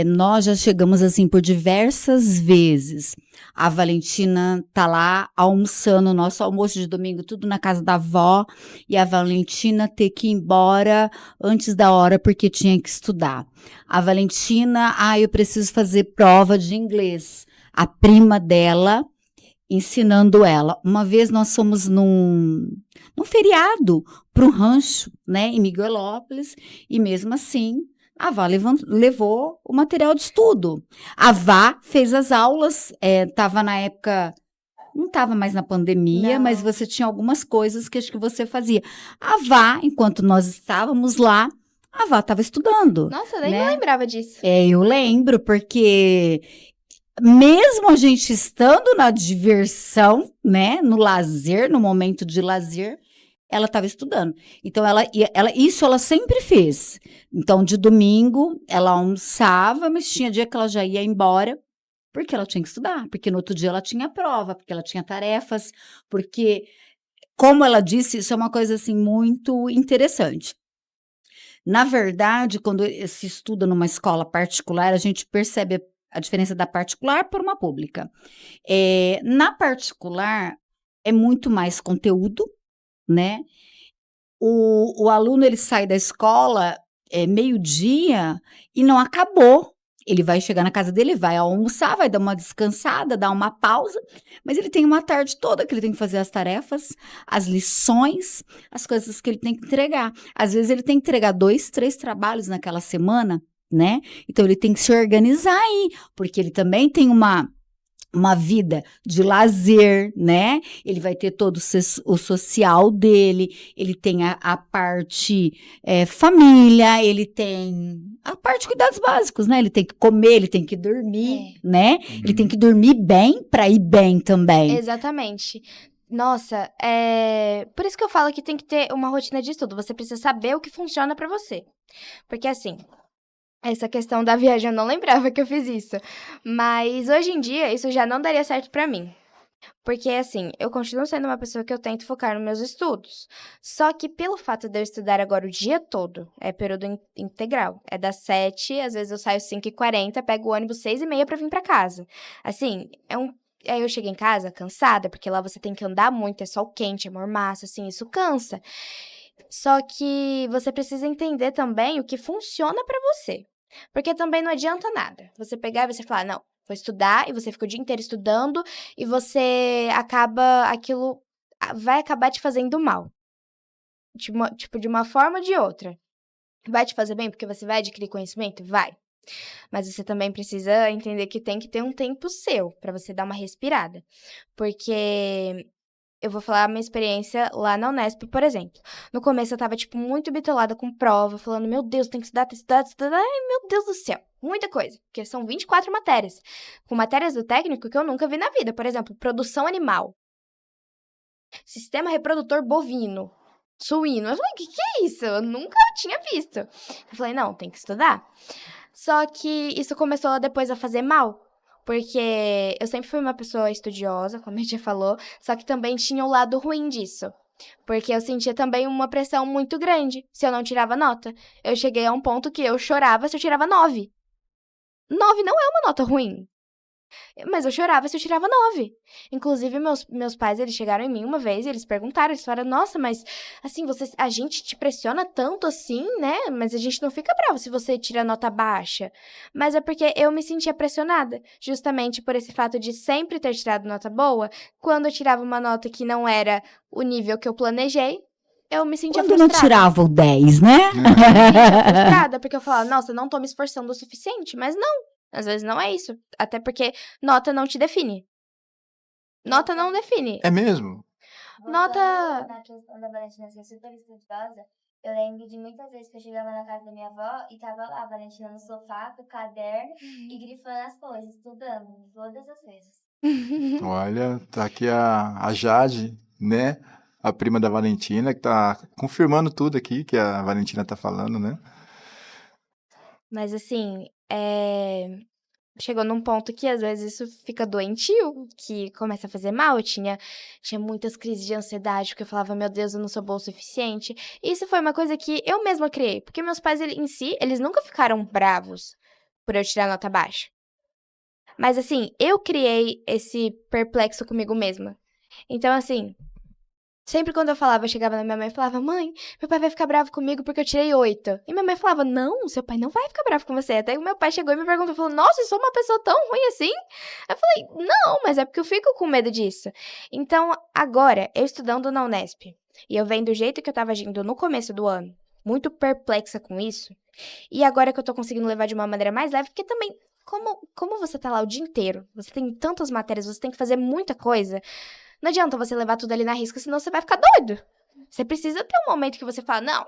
Nós já chegamos assim por diversas vezes. A Valentina tá lá almoçando, nosso almoço de domingo, tudo na casa da avó, e a Valentina ter que ir embora antes da hora porque tinha que estudar. A Valentina, eu preciso fazer prova de inglês. A prima dela ensinando ela. Uma vez nós fomos num feriado para um rancho, né, em Miguelópolis, e mesmo assim a Vá levou o material de estudo. A Vá fez as aulas, estava na época, não estava mais na pandemia, Não. mas você tinha algumas coisas que acho que você fazia. A Vá, enquanto nós estávamos lá, a Vá estava estudando. Nossa, eu nem né? me lembrava disso. Eu lembro, porque mesmo a gente estando na diversão, né, no lazer, no momento de lazer, ela estava estudando. Então, isso ela sempre fez. Então, de domingo, ela almoçava, mas tinha dia que ela já ia embora, porque ela tinha que estudar, porque no outro dia ela tinha prova, porque ela tinha tarefas, porque, como ela disse, isso é uma coisa, assim, muito interessante. Na verdade, quando se estuda numa escola particular, a gente percebe a diferença da particular para uma pública. Na particular, é muito mais conteúdo, né? O aluno, ele sai da escola meio-dia e não acabou. Ele vai chegar na casa dele, vai almoçar, vai dar uma descansada, dar uma pausa, mas ele tem uma tarde toda que ele tem que fazer as tarefas, as lições, as coisas que ele tem que entregar. Às vezes ele tem que entregar 2, 3 trabalhos naquela semana, né? Então ele tem que se organizar aí, porque ele também tem uma vida de lazer, né? Ele vai ter todo o social dele, ele tem a parte família, ele tem a parte cuidados básicos, né? Ele tem que comer, ele tem que dormir, né? Ele tem que dormir bem para ir bem também. Exatamente. Nossa, por isso que eu falo que tem que ter uma rotina de estudo. Você precisa saber o que funciona pra você. Porque assim, essa questão da viagem eu não lembrava que eu fiz isso. Mas hoje em dia isso já não daria certo pra mim. Porque assim, eu continuo sendo uma pessoa que eu tento focar nos meus estudos. Só que pelo fato de eu estudar agora o dia todo, é período integral. É das 7, às vezes eu saio 5h40, pego o ônibus 6h30 pra vir pra casa. Assim, Aí eu chego em casa cansada, porque lá você tem que andar muito, é sol quente, é mormaço, assim, isso cansa. Só que você precisa entender também o que funciona pra você. Porque também não adianta nada. Você pegar e você falar, não, vou estudar, e você fica o dia inteiro estudando, e você aquilo vai acabar te fazendo mal. De uma forma ou de outra. Vai te fazer bem porque você vai adquirir conhecimento? Vai. Mas você também precisa entender que tem que ter um tempo seu pra você dar uma respirada. Porque eu vou falar a minha experiência lá na Unesp, por exemplo. No começo eu tava, muito bitolada com prova, falando, meu Deus, tem que estudar, tem que estudar, tem que estudar. Ai, meu Deus do céu, muita coisa. Porque são 24 matérias. Com matérias do técnico que eu nunca vi na vida. Por exemplo, produção animal. Sistema reprodutor bovino, suíno. Eu falei, o que é isso? Eu nunca tinha visto. Eu falei, não, tem que estudar. Só que isso começou depois a fazer mal. Porque eu sempre fui uma pessoa estudiosa, como a gente já falou, só que também tinha o lado ruim disso. Porque eu sentia também uma pressão muito grande se eu não tirava nota. Eu cheguei a um ponto que eu chorava se eu tirava 9. 9 não é uma nota ruim. Mas eu chorava se eu tirava 9. Inclusive, meus pais, eles chegaram em mim uma vez e eles perguntaram, eles falaram, nossa, mas assim, a gente te pressiona tanto assim, né? Mas a gente não fica bravo se você tira nota baixa. Mas é porque eu me sentia pressionada, justamente por esse fato de sempre ter tirado nota boa. Quando eu tirava uma nota que não era o nível que eu planejei, eu me sentia Quando não frustrada. tirava o 10, né? Eu me sentia frustrada, porque eu falava, nossa, não tô me esforçando o suficiente, mas não. Às vezes não é isso. Até porque nota não te define. Nota não define. É mesmo? Nota- Na questão da Valentina ser super estudiosa, eu lembro de muitas vezes que eu chegava na casa da minha avó e tava lá a Valentina no sofá, com o caderno e grifando as coisas, estudando, todas as vezes. Olha, tá aqui a Jade, né? A prima da Valentina, que tá confirmando tudo aqui que a Valentina tá falando, né? Mas assim, chegou num ponto que às vezes isso fica doentio, que começa a fazer mal. Eu tinha muitas crises de ansiedade, porque eu falava, meu Deus, eu não sou boa o suficiente. E isso foi uma coisa que eu mesma criei, porque meus pais em si, eles nunca ficaram bravos por eu tirar nota baixa. Mas assim, eu criei esse perplexo comigo mesma. Então assim, sempre quando eu chegava na minha mãe e falava, mãe, meu pai vai ficar bravo comigo porque eu tirei 8. E minha mãe falava, não, seu pai não vai ficar bravo com você. Até que meu pai chegou e me perguntou, falou, nossa, eu sou uma pessoa tão ruim assim? Eu falei, não, mas é porque eu fico com medo disso. Então, agora, eu estudando na Unesp, e eu vendo o jeito que eu tava agindo no começo do ano, muito perplexa com isso, e agora que eu tô conseguindo levar de uma maneira mais leve, porque também, como você tá lá o dia inteiro, você tem tantas matérias, você tem que fazer muita coisa, não adianta você levar tudo ali na risca, senão você vai ficar doido. Você precisa ter um momento que você fala, não,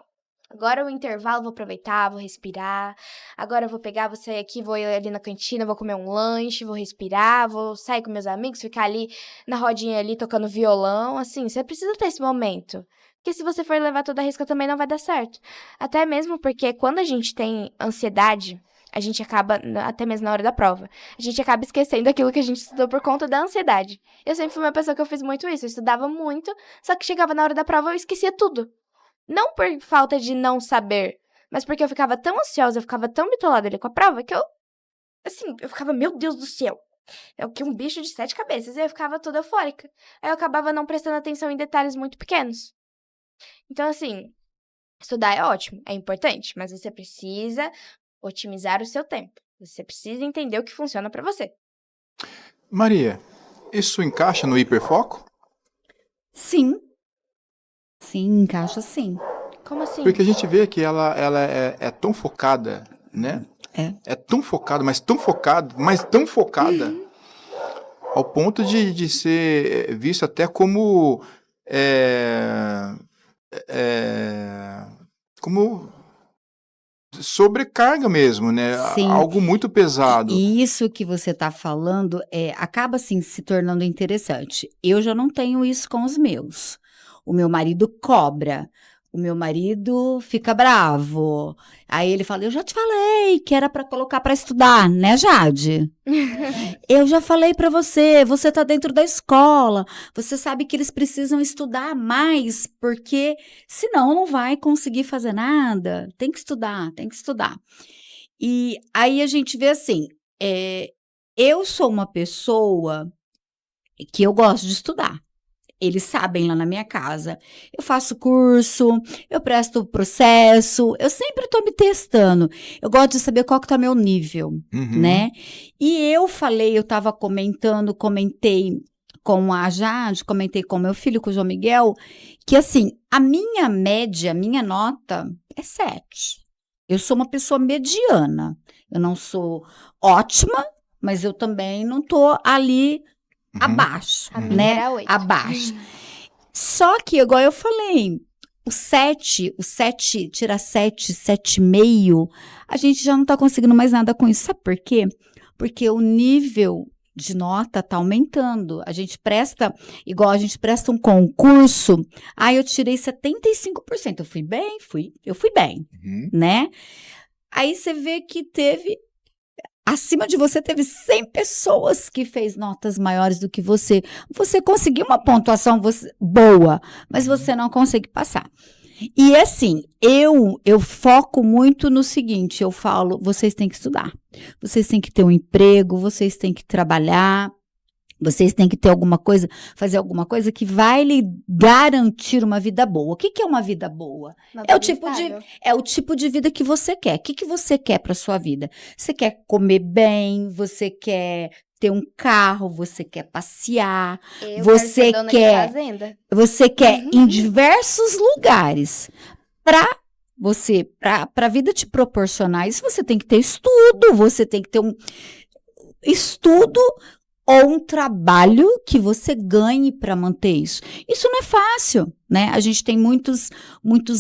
agora é o intervalo, vou aproveitar, vou respirar. Agora eu vou pegar, vou sair aqui, vou ir ali na cantina, vou comer um lanche, vou respirar, vou sair com meus amigos, ficar ali na rodinha ali tocando violão. Assim, você precisa ter esse momento. Porque se você for levar toda a risca também não vai dar certo. Até mesmo porque quando a gente tem ansiedade, a gente acaba, até mesmo na hora da prova, a gente acaba esquecendo aquilo que a gente estudou por conta da ansiedade. Eu sempre fui uma pessoa que eu fiz muito isso, eu estudava muito, só que chegava na hora da prova eu esquecia tudo. Não por falta de não saber, mas porque eu ficava tão ansiosa, eu ficava tão bitolada ali com a prova, que eu ficava, meu Deus do céu, é o que um bicho de 7 cabeças, e eu ficava toda eufórica. Aí eu acabava não prestando atenção em detalhes muito pequenos. Então, assim, estudar é ótimo, é importante, mas você precisa otimizar o seu tempo. Você precisa entender o que funciona pra você. Maria, isso encaixa no hiperfoco? Sim. Sim, encaixa sim. Como assim? Porque a gente vê que ela é tão focada, né? É. É tão focada, mas tão focada, ao ponto de ser visto até como como sobrecarga mesmo, né? Sim. Algo muito pesado. E isso que você está falando acaba assim se tornando interessante. Eu já não tenho isso com os meus. O meu marido cobra. O meu marido fica bravo. Aí ele fala, eu já te falei que era para colocar para estudar, né, Jade? Eu já falei para você, você tá dentro da escola, você sabe que eles precisam estudar mais, porque senão não vai conseguir fazer nada. Tem que estudar, tem que estudar. E aí a gente vê assim, eu sou uma pessoa que eu gosto de estudar. Eles sabem lá na minha casa. Eu faço curso, eu presto processo, eu sempre estou me testando. Eu gosto de saber qual que tá meu nível, né? E eu comentei com a Jade, comentei com meu filho, com o João Miguel, que assim, a minha média, a minha nota é 7. Eu sou uma pessoa mediana. Eu não sou ótima, mas eu também não tô ali abaixo, A minha né? era 8. Abaixo. Só que, igual eu falei, o 7, tira 7, 7,5, a gente já não tá conseguindo mais nada com isso. Sabe por quê? Porque o nível de nota tá aumentando. A gente presta, igual a gente presta um concurso, eu tirei 75%. Eu fui bem, né? Aí você vê que acima de você teve 100 pessoas que fez notas maiores do que você. Você conseguiu uma pontuação boa, mas você não consegue passar. E assim, eu foco muito no seguinte, eu falo, vocês têm que estudar, vocês têm que ter um emprego, vocês têm que trabalhar, vocês têm que ter fazer alguma coisa que vai lhe garantir uma vida boa. O que é uma vida boa? É o tipo de vida que você quer. O que você quer para sua vida? Você quer comer bem, você quer ter um carro, você quer passear, você quer em diversos lugares. Para a vida te proporcionar isso, você tem que ter estudo, você tem que ter um estudo ou um trabalho que você ganhe para manter isso. Isso não é fácil, né? A gente tem muitos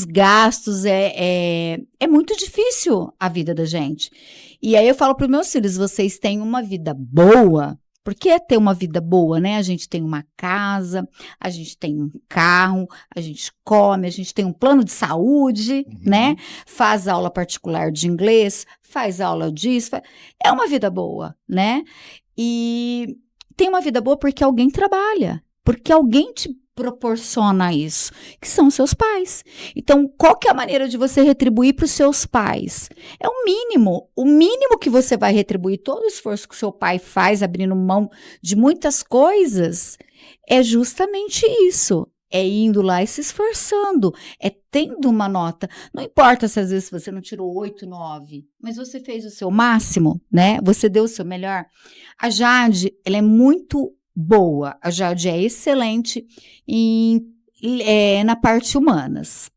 gastos, é muito difícil a vida da gente. E aí eu falo para os meus filhos, vocês têm uma vida boa, porque é ter uma vida boa, né? A gente tem uma casa, a gente tem um carro, a gente come, a gente tem um plano de saúde, né? Faz aula particular de inglês, faz aula disso, é uma vida boa, né? E tem uma vida boa porque alguém trabalha, porque alguém te proporciona isso, que são seus pais. Então, qual que é a maneira de você retribuir para os seus pais? É o mínimo que você vai retribuir, todo o esforço que o seu pai faz, abrindo mão de muitas coisas, é justamente isso. É indo lá e se esforçando, é tendo uma nota. Não importa se às vezes você não tirou 8, 9, mas você fez o seu máximo, né? Você deu o seu melhor. A Jade, ela é muito boa. A Jade é excelente na parte humanas.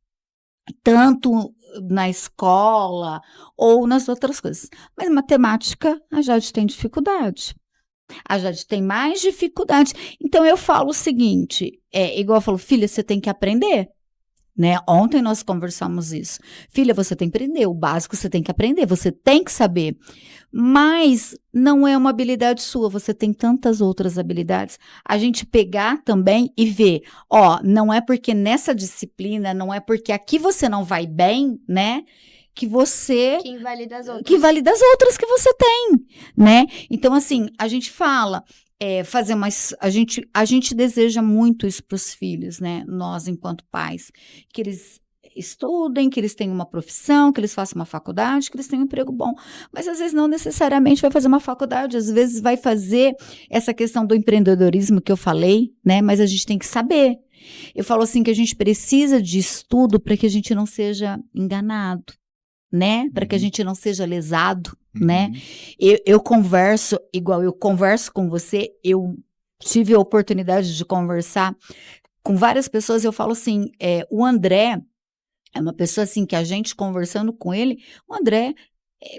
Tanto na escola ou nas outras coisas. Mas matemática, a Jade tem dificuldade. A Jade tem mais dificuldade. Então, eu falo o seguinte, igual eu falo, filha, você tem que aprender, né? Ontem nós conversamos isso. Filha, você tem que aprender, o básico você tem que aprender, você tem que saber. Mas não é uma habilidade sua, você tem tantas outras habilidades. A gente pegar também e ver, não é porque nessa disciplina, não é porque aqui você não vai bem, né? Que invalida as outras. Que invalida as outras que você tem, né? Então, assim, a gente fala, a gente deseja muito isso para os filhos, né? Nós, enquanto pais, que eles estudem, que eles tenham uma profissão, que eles façam uma faculdade, que eles tenham um emprego bom. Mas, às vezes, não necessariamente vai fazer uma faculdade, às vezes vai fazer essa questão do empreendedorismo que eu falei, né? Mas a gente tem que saber. Eu falo assim que a gente precisa de estudo para que a gente não seja enganado, né? Para que a gente não seja lesado, né? Eu converso com você, eu tive a oportunidade de conversar com várias pessoas, eu falo assim, o André é uma pessoa assim, que a gente conversando com ele, o André,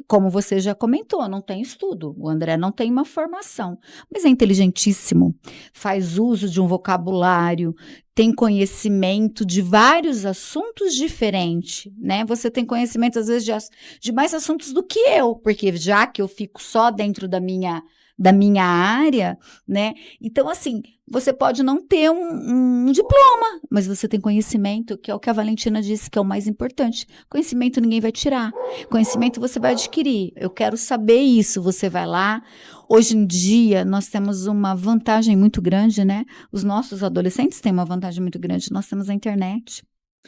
como você já comentou, não tem estudo, o André não tem uma formação, mas é inteligentíssimo, faz uso de um vocabulário, tem conhecimento de vários assuntos diferentes, né? Você tem conhecimento, às vezes, de mais assuntos do que eu, porque já que eu fico só dentro da minha área, né? Então, assim, você pode não ter um diploma, mas você tem conhecimento, que é o que a Valentina disse, que é o mais importante. Conhecimento ninguém vai tirar. Conhecimento você vai adquirir. Eu quero saber isso. Você vai lá. Hoje em dia, nós temos uma vantagem muito grande, né? Os nossos adolescentes têm uma vantagem muito grande. Nós temos a internet,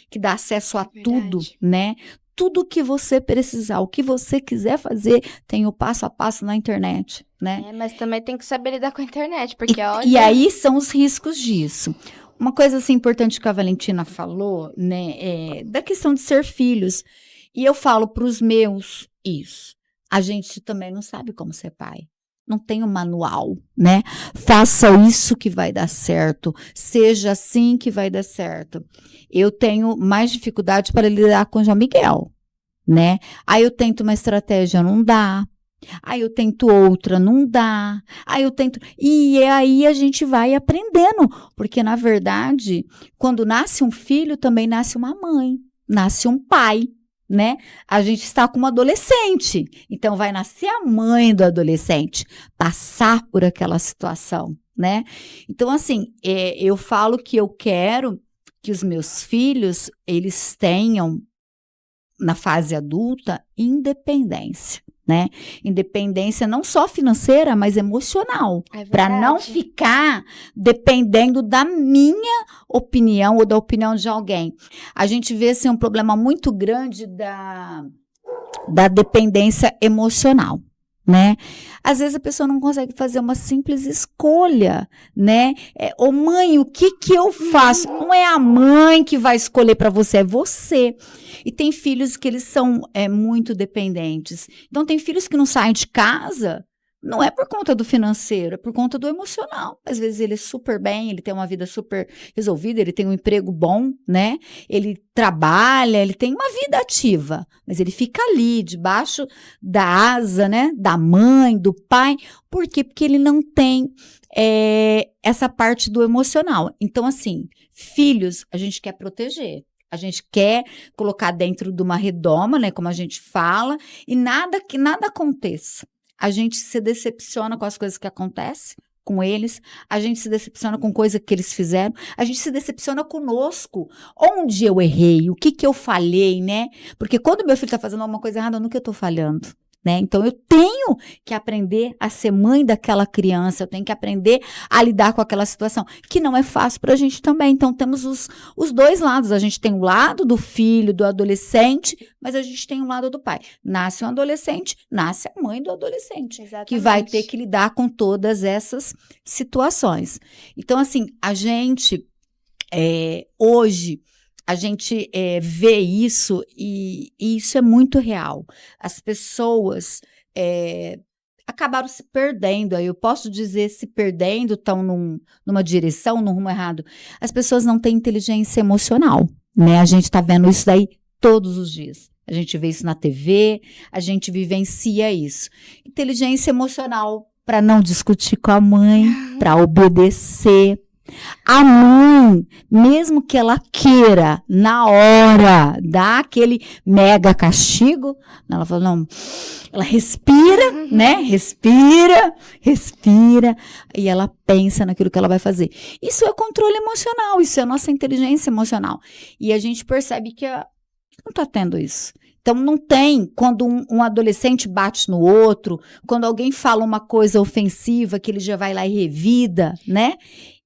que dá acesso a tudo, né? Tudo que você precisar, o que você quiser fazer, tem o passo a passo na internet, né? Mas também tem que saber lidar com a internet, porque e aí são os riscos disso. Uma coisa assim importante que a Valentina falou, né, da questão de ser filhos. E eu falo para os meus isso. A gente também não sabe como ser pai. Não tem um manual, né? Faça isso que vai dar certo. Seja assim que vai dar certo. Eu tenho mais dificuldade para lidar com o João Miguel, né? Aí eu tento uma estratégia, não dá. Aí eu tento outra, não dá. Aí eu tento... E aí a gente vai aprendendo. Porque, na verdade, quando nasce um filho, também nasce uma mãe. Nasce um pai, né? A gente está com um adolescente. Então, vai nascer a mãe do adolescente, passar por aquela situação, né? Então, assim, eu falo que eu quero que os meus filhos, eles tenham, na fase adulta, independência, né? Independência não só financeira, mas emocional. É Para não verdade. ficar dependendo da minha opinião ou da opinião de alguém. A gente vê assim, um problema muito grande da dependência emocional, né? Às vezes a pessoa não consegue fazer uma simples escolha, né? Ô mãe, o que eu faço? Não é a mãe que vai escolher para você, é você. E tem filhos que eles são muito dependentes. Então tem filhos que não saem de casa, não é por conta do financeiro, é por conta do emocional. Às vezes ele é super bem, ele tem uma vida super resolvida, ele tem um emprego bom, né? Ele trabalha, ele tem uma vida ativa, mas ele fica ali, debaixo da asa, né? Da mãe, do pai. Por quê? Porque ele não tem essa parte do emocional. Então, assim, filhos a gente quer proteger. A gente quer colocar dentro de uma redoma, né? Como a gente fala, e que nada aconteça. A gente se decepciona com as coisas que acontecem com eles, a gente se decepciona com coisa que eles fizeram, a gente se decepciona conosco. Onde eu errei, o que eu falhei, né? Porque quando meu filho está fazendo alguma coisa errada, nunca eu estou falhando. Né? Então, eu tenho que aprender a ser mãe daquela criança, eu tenho que aprender a lidar com aquela situação, que não é fácil para a gente também. Então, temos os dois lados. A gente tem o lado do filho, do adolescente, mas a gente tem o lado do pai. Nasce um adolescente, nasce a mãe do adolescente, Exatamente. que vai ter que lidar com todas essas situações. Então, assim, a gente, hoje, a gente vê isso e isso é muito real. As pessoas acabaram se perdendo. Aí eu posso dizer se perdendo, estão numa direção, num rumo errado. As pessoas não têm inteligência emocional, né? A gente está vendo isso daí todos os dias. A gente vê isso na TV, a gente vivencia isso. Inteligência emocional para não discutir com a mãe, para obedecer. A mãe, mesmo que ela queira, na hora, dar aquele mega castigo, ela fala, não, ela respira, né? Respira, e ela pensa naquilo que ela vai fazer. Isso é controle emocional, isso é a nossa inteligência emocional. E a gente percebe que não está tendo isso. Então, não tem, quando um adolescente bate no outro, quando alguém fala uma coisa ofensiva, que ele já vai lá e revida, né?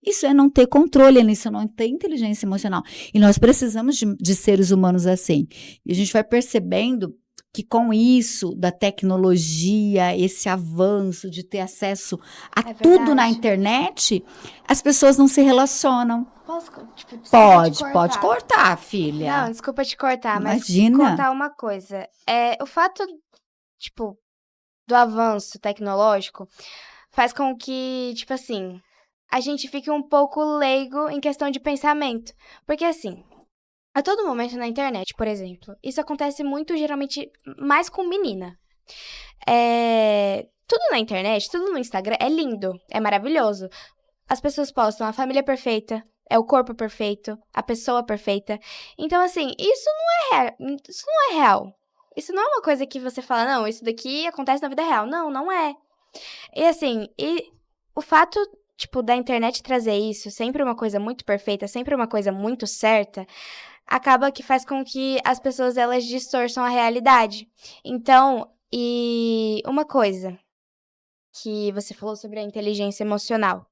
Isso é não ter controle, isso é não ter inteligência emocional. E nós precisamos de seres humanos assim. E a gente vai percebendo que com isso, da tecnologia, esse avanço de ter acesso a tudo na internet, as pessoas não se relacionam. Posso, desculpa Pode cortar, filha. Não, desculpa te cortar, Imagina. mas contar uma coisa. O fato, do avanço tecnológico faz com que, assim, a gente fique um pouco leigo em questão de pensamento. Porque, assim, a todo momento na internet, por exemplo, isso acontece muito, geralmente, mais com menina. Tudo na internet, tudo no Instagram é lindo, é maravilhoso. As pessoas postam a família perfeita, o corpo perfeito, a pessoa perfeita. Então, assim, isso não é real. Isso não é uma coisa que você fala, não, isso daqui acontece na vida real. Não, não é. E, assim, o fato da internet trazer isso, sempre uma coisa muito perfeita, sempre uma coisa muito certa, acaba que faz com que as pessoas, elas distorçam a realidade. Então, e uma coisa que você falou sobre a inteligência emocional.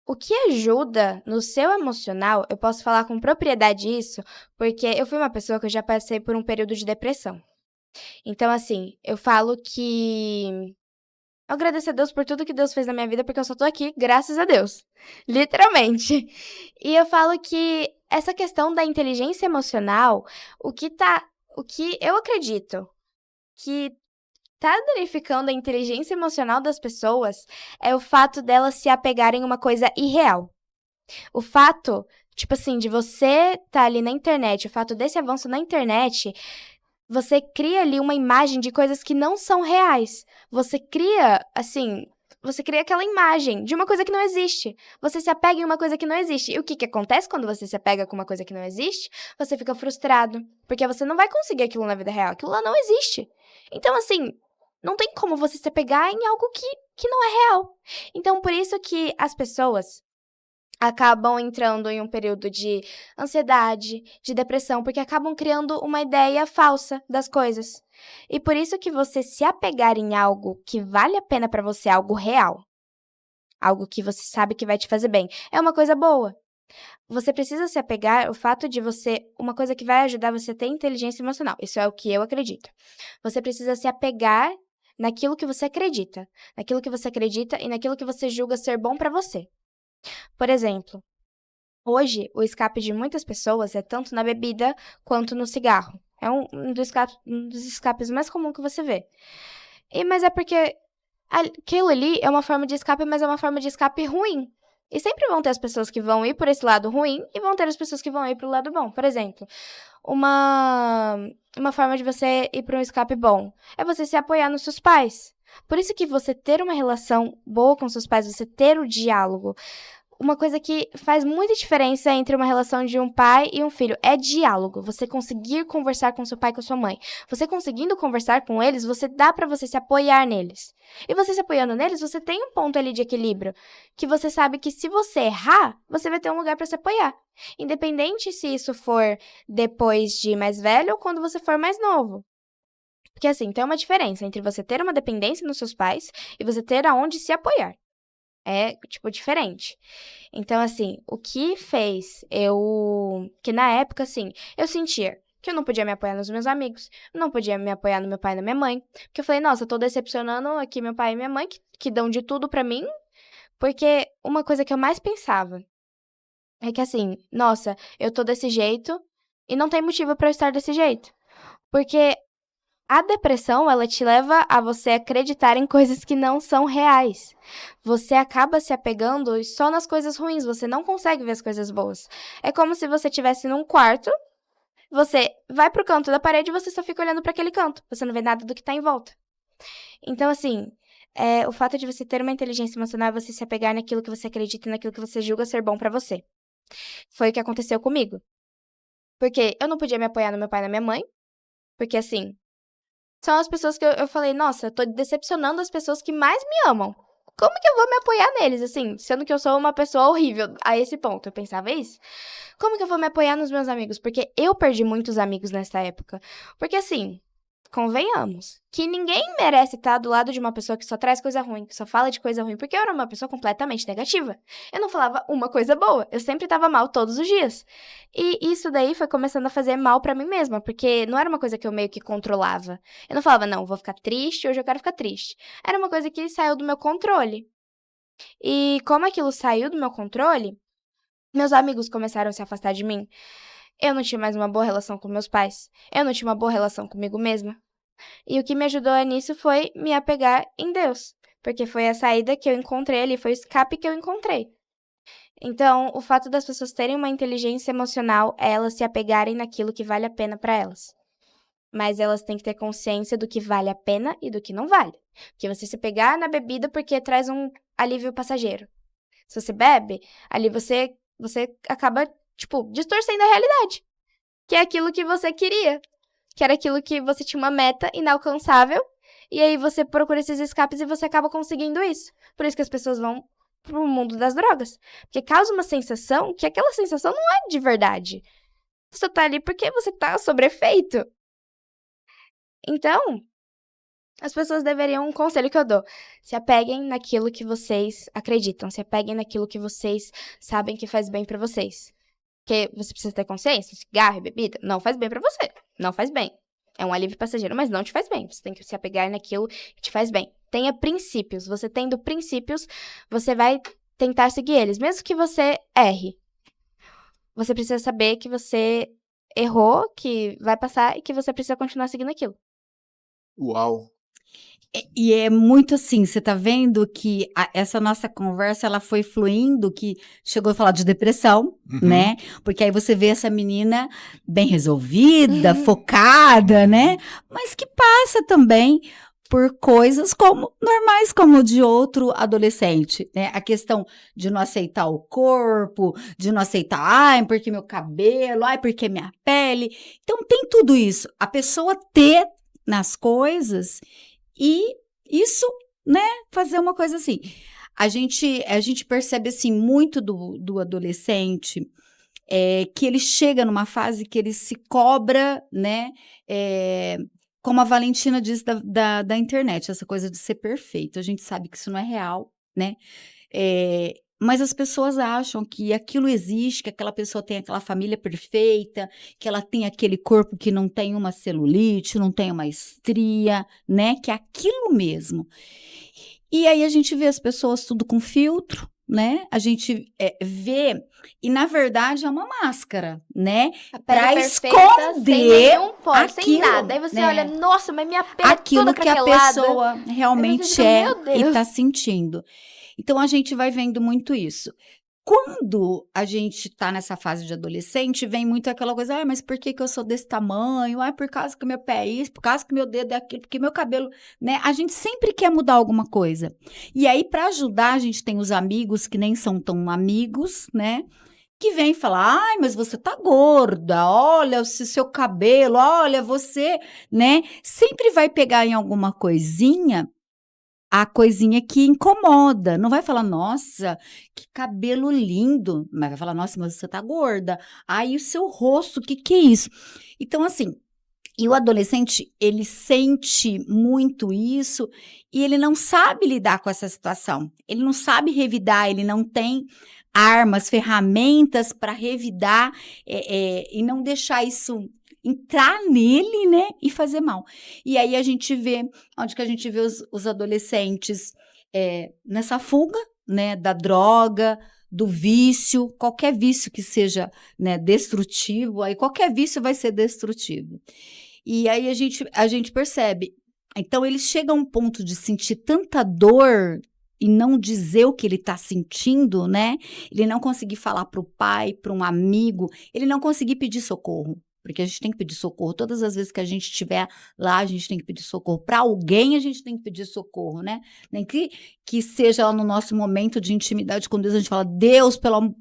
O que ajuda no seu emocional, eu posso falar com propriedade isso, porque eu fui uma pessoa que eu já passei por um período de depressão. Então, assim, eu falo que eu agradeço a Deus por tudo que Deus fez na minha vida, porque eu só tô aqui graças a Deus. Literalmente. E eu falo que essa questão da inteligência emocional, o que eu acredito que tá danificando a inteligência emocional das pessoas é o fato delas se apegarem a uma coisa irreal. O fato, de você tá ali na internet, o fato desse avanço na internet, você cria ali uma imagem de coisas que não são reais. Você cria, assim, Você cria aquela imagem de uma coisa que não existe. Você se apega em uma coisa que não existe. E o que acontece quando você se apega com uma coisa que não existe? Você fica frustrado, porque você não vai conseguir aquilo na vida real. Aquilo lá não existe. Então, assim, não tem como você se apegar em algo que não é real. Então, por isso que as pessoas acabam entrando em um período de ansiedade, de depressão, porque acabam criando uma ideia falsa das coisas. E por isso que você se apegar em algo que vale a pena pra você, algo real, algo que você sabe que vai te fazer bem, é uma coisa boa. Você precisa se apegar ao fato de uma coisa que vai ajudar você a ter inteligência emocional. Isso é o que eu acredito. Você precisa se apegar naquilo que você acredita e naquilo que você julga ser bom pra você. Por exemplo, hoje o escape de muitas pessoas é tanto na bebida quanto no cigarro. É um dos escapes mais comuns que você vê. Mas é porque aquilo ali é uma forma de escape, mas é uma forma de escape ruim. E sempre vão ter as pessoas que vão ir por esse lado ruim e vão ter as pessoas que vão ir pro lado bom. Por exemplo, uma forma de você ir para um escape bom é você se apoiar nos seus pais. Por isso que você ter uma relação boa com seus pais, você ter o diálogo. Uma coisa que faz muita diferença entre uma relação de um pai e um filho é diálogo. Você conseguir conversar com seu pai e com sua mãe. Você conseguindo conversar com eles, dá pra você se apoiar neles. E você se apoiando neles, você tem um ponto ali de equilíbrio. Que você sabe que se você errar, você vai ter um lugar pra se apoiar. Independente se isso for depois de mais velho ou quando você for mais novo. Porque assim, tem uma diferença entre você ter uma dependência nos seus pais e você ter aonde se apoiar. É, diferente. Então, assim, o que fez que na época, assim, eu sentia que eu não podia me apoiar nos meus amigos, não podia me apoiar no meu pai e na minha mãe, porque eu falei, nossa, eu tô decepcionando aqui meu pai e minha mãe, que dão de tudo pra mim, porque uma coisa que eu mais pensava é que, assim, nossa, eu tô desse jeito e não tem motivo pra eu estar desse jeito. Porque a depressão, ela te leva a você acreditar em coisas que não são reais. Você acaba se apegando só nas coisas ruins, você não consegue ver as coisas boas. É como se você estivesse num quarto, você vai pro canto da parede e você só fica olhando para aquele canto. Você não vê nada do que tá em volta. Então, assim, o fato de você ter uma inteligência emocional é você se apegar naquilo que você acredita e naquilo que você julga ser bom pra você. Foi o que aconteceu comigo. Porque eu não podia me apoiar no meu pai e na minha mãe, porque, assim, são as pessoas que eu falei, nossa, eu tô decepcionando as pessoas que mais me amam. Como que eu vou me apoiar neles, assim, sendo que eu sou uma pessoa horrível a esse ponto? Eu pensava isso. Como que eu vou me apoiar nos meus amigos? Porque eu perdi muitos amigos nessa época. Porque, assim, convenhamos, que ninguém merece estar do lado de uma pessoa que só traz coisa ruim, que só fala de coisa ruim, porque eu era uma pessoa completamente negativa. Eu não falava uma coisa boa, eu sempre tava mal todos os dias. E isso daí foi começando a fazer mal pra mim mesma, porque não era uma coisa que eu meio que controlava. Eu não falava, não, vou ficar triste, hoje eu quero ficar triste. Era uma coisa que saiu do meu controle. E como aquilo saiu do meu controle, meus amigos começaram a se afastar de mim. Eu não tinha mais uma boa relação com meus pais. Eu não tinha uma boa relação comigo mesma. E o que me ajudou nisso foi me apegar em Deus. Porque foi a saída que eu encontrei ali, foi o escape que eu encontrei. Então, o fato das pessoas terem uma inteligência emocional é elas se apegarem naquilo que vale a pena para elas. Mas elas têm que ter consciência do que vale a pena e do que não vale. Porque você se pegar na bebida porque traz um alívio passageiro. Se você bebe, ali você acaba, distorcendo a realidade. Que é aquilo que você queria. Que era aquilo que você tinha uma meta inalcançável. E aí você procura esses escapes e você acaba conseguindo isso. Por isso que as pessoas vão pro mundo das drogas. Porque causa uma sensação que aquela sensação não é de verdade. Você tá ali porque você tá sob efeito. Então, as pessoas deveriam, um conselho que eu dou, se apeguem naquilo que vocês acreditam, se apeguem naquilo que vocês sabem que faz bem pra vocês. Porque você precisa ter consciência, cigarro e bebida não faz bem pra você, não faz bem. É um alívio passageiro, mas não te faz bem. Você tem que se apegar naquilo que te faz bem. Tenha princípios. Você tendo princípios, você vai tentar seguir eles, mesmo que você erre. Você precisa saber que você errou, que vai passar e que você precisa continuar seguindo aquilo. Uau! E é muito assim, você tá vendo que essa nossa conversa, ela foi fluindo, que chegou a falar de depressão, né? Porque aí você vê essa menina bem resolvida, focada, né? Mas que passa também por coisas como normais, como de outro adolescente, né? A questão de não aceitar o corpo, de não aceitar, ai, porque meu cabelo, ai, porque minha pele. Então, tem tudo isso. A pessoa ter nas coisas e isso, né, fazer uma coisa assim. A gente percebe, assim, muito do adolescente, que ele chega numa fase que ele se cobra, né, como a Valentina diz da internet, essa coisa de ser perfeito. A gente sabe que isso não é real, né? Mas as pessoas acham que aquilo existe, que aquela pessoa tem aquela família perfeita, que ela tem aquele corpo que não tem uma celulite, não tem uma estria, né? Que é aquilo mesmo. E aí a gente vê as pessoas tudo com filtro, né? A gente vê, e na verdade é uma máscara, né? A pele Pra perfeita, sem esconder nenhum poro, sem aquilo, nada. Aí você né? olha, nossa, mas minha pele é Aquilo toda que a craquelada. pessoa Aí realmente você fica, meu e Deus. tá sentindo. Então a gente vai vendo muito isso. Quando a gente tá nessa fase de adolescente, vem muito aquela coisa, ah, mas por que que eu sou desse tamanho? Ah, por causa que meu pé é isso, por causa que meu dedo é aquilo, porque meu cabelo, né? A gente sempre quer mudar alguma coisa. E aí, para ajudar, a gente tem os amigos que nem são tão amigos, né? Que vem falar, ai, mas você tá gorda, olha o seu cabelo, olha você, né? Sempre vai pegar em alguma coisinha a coisinha que incomoda. Não vai falar, nossa, que cabelo lindo. Mas vai falar, nossa, mas você tá gorda. Ai, o seu rosto, o que que é isso? Então, assim, e o adolescente, ele sente muito isso e ele não sabe lidar com essa situação. Ele não sabe revidar, ele não tem armas, ferramentas para revidar e não deixar isso entrar nele, né, e fazer mal. E aí a gente vê, onde que a gente vê os adolescentes nessa fuga, né, da droga, do vício, qualquer vício que seja, né, destrutivo, aí qualquer vício vai ser destrutivo. E aí a gente percebe. Então, ele chega a um ponto de sentir tanta dor e não dizer o que ele está sentindo, né? Ele não conseguir falar para o pai, para um amigo, ele não conseguir pedir socorro. Porque a gente tem que pedir socorro. Todas as vezes que a gente estiver lá, a gente tem que pedir socorro. Para alguém, a gente tem que pedir socorro, né? Nem que seja lá no nosso momento de intimidade com Deus, a gente fala, Deus,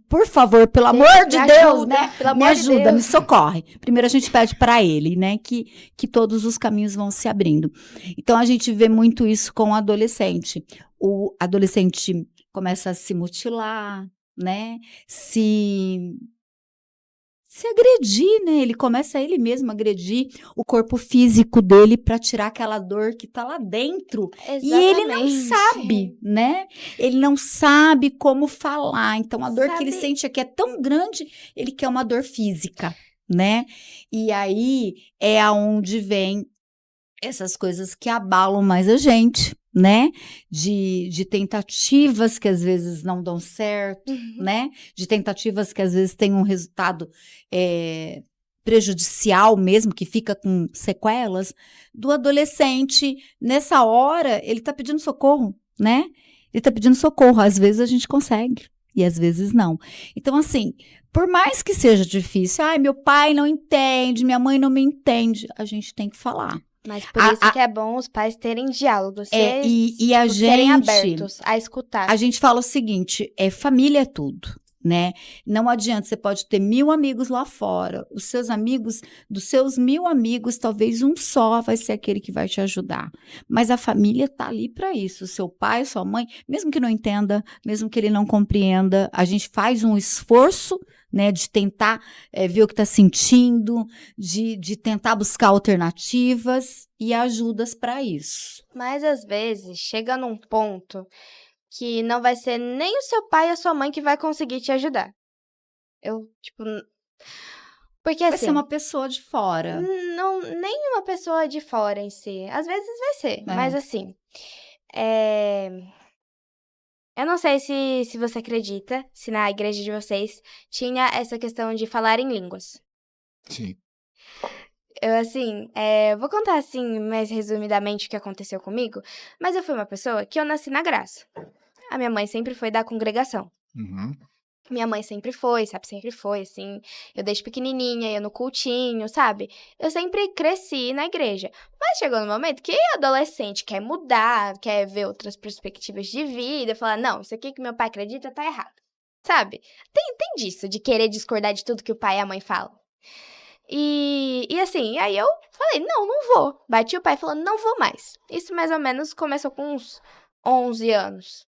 por favor, pelo amor de me Deus, ajuda, né? pelo Me amor de ajuda, Deus. me socorre. Primeiro a gente pede para ele, né? Que todos os caminhos vão se abrindo. Então a gente vê muito isso com o adolescente. O adolescente começa a se mutilar, né? Se agredir, né? Ele começa ele mesmo a agredir o corpo físico dele para tirar aquela dor que tá lá dentro. E ele não Exatamente. sabe, né? Ele não sabe como falar. Então a dor que ele Sabe- sente aqui é tão grande, ele quer uma dor física, né? E aí é aonde vem essas coisas que abalam mais a gente, né? De tentativas que às vezes não dão certo, né? De tentativas que às vezes têm um resultado prejudicial mesmo, que fica com sequelas, do adolescente. Nessa hora, ele tá pedindo socorro, né? Ele tá pedindo socorro. Às vezes a gente consegue e às vezes não. Então, assim, por mais que seja difícil, ai, meu pai não entende, minha mãe não me entende, a gente tem que falar. Mas por isso que é bom os pais terem diálogo, vocês E a serem gente, abertos a escutar. a gente fala o seguinte, família é tudo, né? Não adianta, você pode ter 1000 amigos lá fora, os seus amigos, dos seus 1000 amigos, talvez um só vai ser aquele que vai te ajudar. Mas a família tá ali para isso, o seu pai, sua mãe, mesmo que não entenda, mesmo que ele não compreenda, a gente faz um esforço, né, de tentar ver o que está sentindo, de tentar buscar alternativas e ajudas para isso. Mas às vezes chega num ponto que não vai ser nem o seu pai e a sua mãe que vai conseguir te ajudar. Porque Vai assim, ser uma pessoa de fora. não, nem uma pessoa de fora em si. Às vezes vai ser, É. mas assim, eu não sei se você acredita, se na igreja de vocês tinha essa questão de falar em línguas. Sim. Eu, assim, vou contar, assim, mais resumidamente o que aconteceu comigo, mas eu fui uma pessoa que eu nasci na graça. A minha mãe sempre foi da congregação. Uhum. Minha mãe sempre foi, sabe? Sempre foi, assim. Eu desde pequenininha, ia no cultinho, sabe? Eu sempre cresci na igreja. Mas chegou no momento que adolescente quer mudar, quer ver outras perspectivas de vida, falar, não, isso aqui que meu pai acredita tá errado, sabe? Tem disso, de querer discordar de tudo que o pai e a mãe falam. E assim, aí eu falei, não vou. Bati o pai falando, não vou mais. Isso mais ou menos começou com uns 11 anos.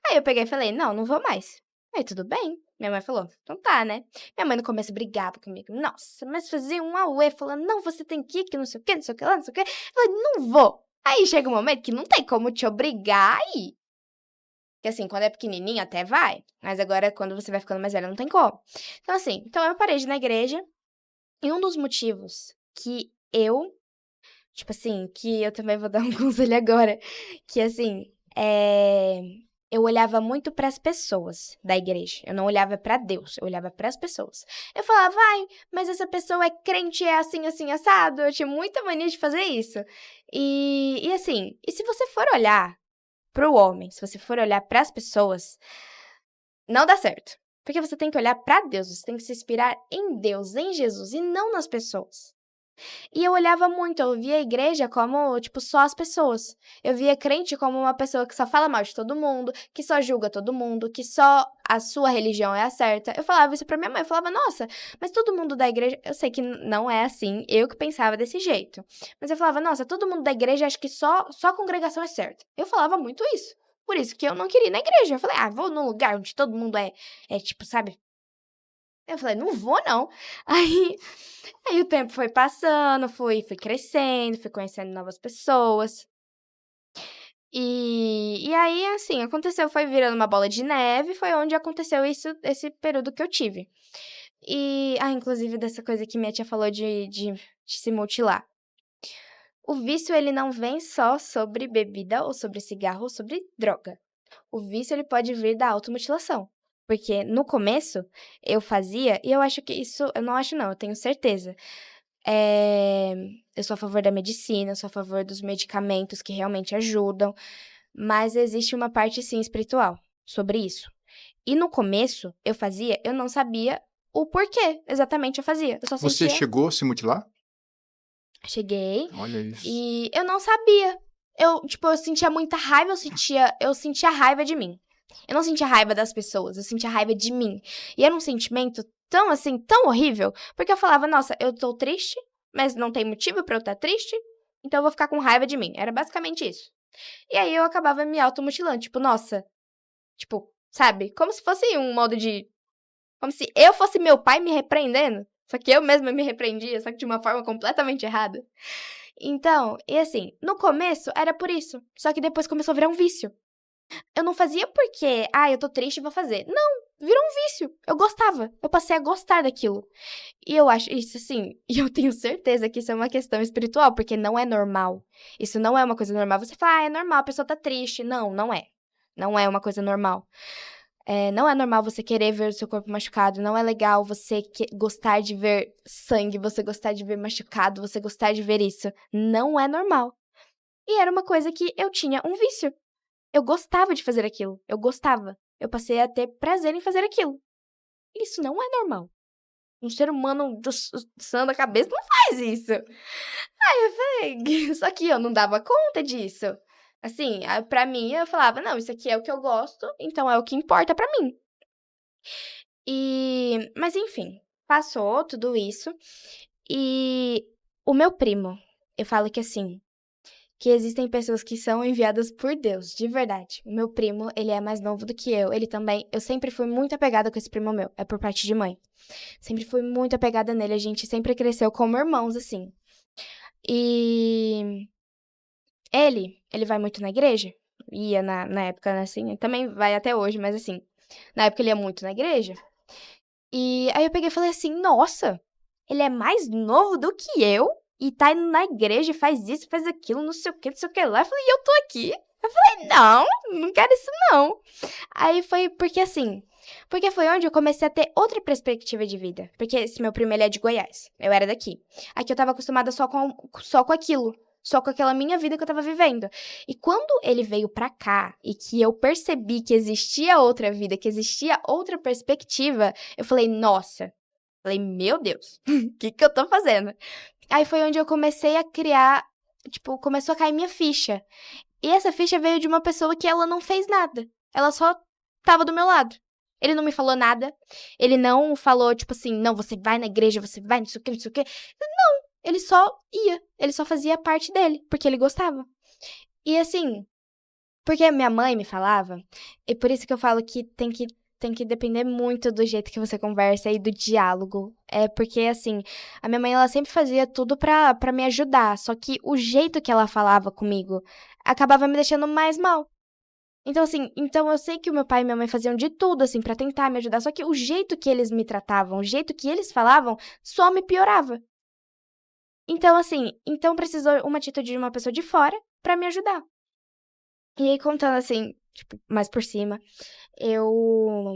Aí eu peguei e falei, não vou mais. Aí, tudo bem. Minha mãe falou, então tá, né? Minha mãe no começo brigava comigo. Nossa, mas fazia um auê, falando, não, você tem que ir, que não sei o que, não sei o que lá, não sei o que. Eu falei, não vou. Aí chega um momento que não tem como te obrigar a ir. Porque assim, quando é pequenininho até vai, mas agora quando você vai ficando mais velha não tem como. Então assim, eu parei de ir na igreja e um dos motivos que tipo assim, que eu também vou dar um conselho agora, que assim, eu olhava muito para as pessoas da igreja. Eu não olhava para Deus, eu olhava para as pessoas. Eu falava, vai, mas essa pessoa é crente, é assim, assim, assado. Eu tinha muita mania de fazer isso. E assim, e se você for olhar pro homem, se você for olhar para as pessoas, não dá certo. Porque você tem que olhar para Deus, você tem que se inspirar em Deus, em Jesus, e não nas pessoas. E eu olhava muito, eu via a igreja como, tipo, só as pessoas. Eu via crente como uma pessoa que só fala mal de todo mundo, que só julga todo mundo, que só a sua religião é a certa. Eu falava isso pra minha mãe, eu falava, nossa, mas todo mundo da igreja... Eu sei que não é assim, eu que pensava desse jeito. Mas eu falava, nossa, todo mundo da igreja acha que só a congregação é certa. Eu falava muito isso. Por isso que eu não queria ir na igreja. Eu falei, vou num lugar onde todo mundo é tipo, sabe? Eu falei, não vou, não. Aí o tempo foi passando, fui crescendo, fui conhecendo novas pessoas. E aí, assim, aconteceu, foi virando uma bola de neve, foi onde aconteceu esse período que eu tive. E, inclusive, dessa coisa que minha tia falou de se mutilar. O vício, ele não vem só sobre bebida, ou sobre cigarro, ou sobre droga. O vício, ele pode vir da automutilação. Porque no começo, eu fazia, e eu acho que isso, eu não acho não, eu tenho certeza. Eu sou a favor da medicina, eu sou a favor dos medicamentos que realmente ajudam, mas existe uma parte, sim, espiritual sobre isso. E no começo, eu não sabia o porquê exatamente eu fazia. Eu só Você sentia... chegou a se mutilar? Cheguei. Olha isso. E eu não sabia. Eu sentia muita raiva, eu sentia raiva de mim. Eu não sentia raiva das pessoas, eu sentia raiva de mim. E era um sentimento tão, assim, tão horrível, porque eu falava, nossa, eu tô triste, mas não tem motivo pra eu estar triste, então eu vou ficar com raiva de mim. Era basicamente isso. E aí eu acabava me automutilando, tipo, nossa, tipo, sabe? Como se fosse um modo de... Como se eu fosse meu pai me repreendendo. Só que eu mesma me repreendia, só que de uma forma completamente errada. Então, e assim, no começo era por isso. Só que depois começou a virar um vício. Eu não fazia porque, eu tô triste e vou fazer. Não, virou um vício. Eu gostava. Eu passei a gostar daquilo. E eu acho isso assim, e eu tenho certeza que isso é uma questão espiritual, porque não é normal. Isso não é uma coisa normal. Você fala, é normal, a pessoa tá triste. Não, não é. Não é uma coisa normal. Não é normal você querer ver o seu corpo machucado, não é legal você gostar de ver sangue, você gostar de ver machucado, você gostar de ver isso. Não é normal. E era uma coisa que eu tinha um vício. Eu gostava de fazer aquilo, eu gostava. Eu passei a ter prazer em fazer aquilo. Isso não é normal. Um ser humano sã da cabeça não faz isso. Aí eu falei, só que eu não dava conta disso. Assim, pra mim, eu falava, não, isso aqui é o que eu gosto, então é o que importa pra mim. Mas enfim, passou tudo isso. E o meu primo, eu falo que assim, que existem pessoas que são enviadas por Deus, de verdade. O meu primo, ele é mais novo do que eu. Ele também, eu sempre fui muito apegada com esse primo meu, é por parte de mãe. Sempre fui muito apegada nele, a gente sempre cresceu como irmãos, assim. E ele vai muito na igreja, ia na época, assim, também vai até hoje, mas assim, na época ele ia muito na igreja. E aí eu peguei e falei assim, nossa, ele é mais novo do que eu e tá indo na igreja e faz isso, faz aquilo, não sei o que lá. Eu falei, eu tô aqui. Eu falei, não quero isso não. Aí foi porque foi onde eu comecei a ter outra perspectiva de vida. Porque esse meu primo, ele é de Goiás, eu era daqui. Aqui eu tava acostumada só com aquilo. só com aquela minha vida que eu tava vivendo. E quando ele veio pra cá e que eu percebi que existia outra vida, que existia outra perspectiva, eu falei, nossa. Falei, meu Deus, o que eu tô fazendo? Aí foi onde eu comecei a criar, tipo, começou a cair minha ficha. E essa ficha veio de uma pessoa que ela não fez nada. Ela só tava do meu lado. Ele não me falou nada. Ele não falou, tipo assim, não, você vai na igreja, você vai, não sei o que, não sei o que. Não, ele só ia. Ele só fazia parte dele, porque ele gostava. E assim, porque minha mãe me falava, e por isso que eu falo que tem que depender muito do jeito que você conversa e do diálogo. É porque, assim, a minha mãe, ela sempre fazia tudo pra me ajudar. Só que o jeito que ela falava comigo acabava me deixando mais mal. Então, assim, eu sei que o meu pai e minha mãe faziam de tudo, assim, pra tentar me ajudar. Só que o jeito que eles me tratavam, o jeito que eles falavam, só me piorava. Então, assim, precisou uma atitude de uma pessoa de fora pra me ajudar. E aí, contando, assim, tipo, mais por cima, eu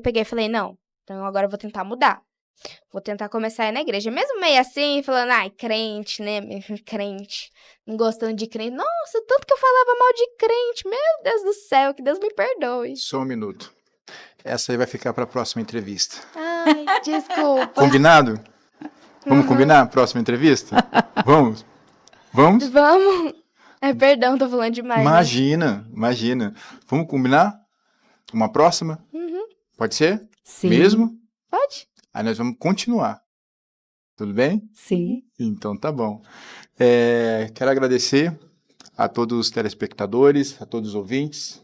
peguei e falei, não, então agora eu vou tentar mudar. Vou tentar começar a ir na igreja. Mesmo meio assim, falando, ai, crente, né, crente, não gostando de crente. Nossa, tanto que eu falava mal de crente, meu Deus do céu, que Deus me perdoe. Só um minuto. Essa aí vai ficar para a próxima entrevista. Ai, desculpa. Combinado? Vamos combinar? Próxima entrevista? Vamos? Vamos? Vamos. Perdão, tô falando demais. Imagina. Vamos combinar? Uma próxima? Uhum. Pode ser? Sim. Mesmo? Pode? Aí nós vamos continuar. Tudo bem? Sim. Então tá bom. Quero agradecer a todos os telespectadores, a todos os ouvintes.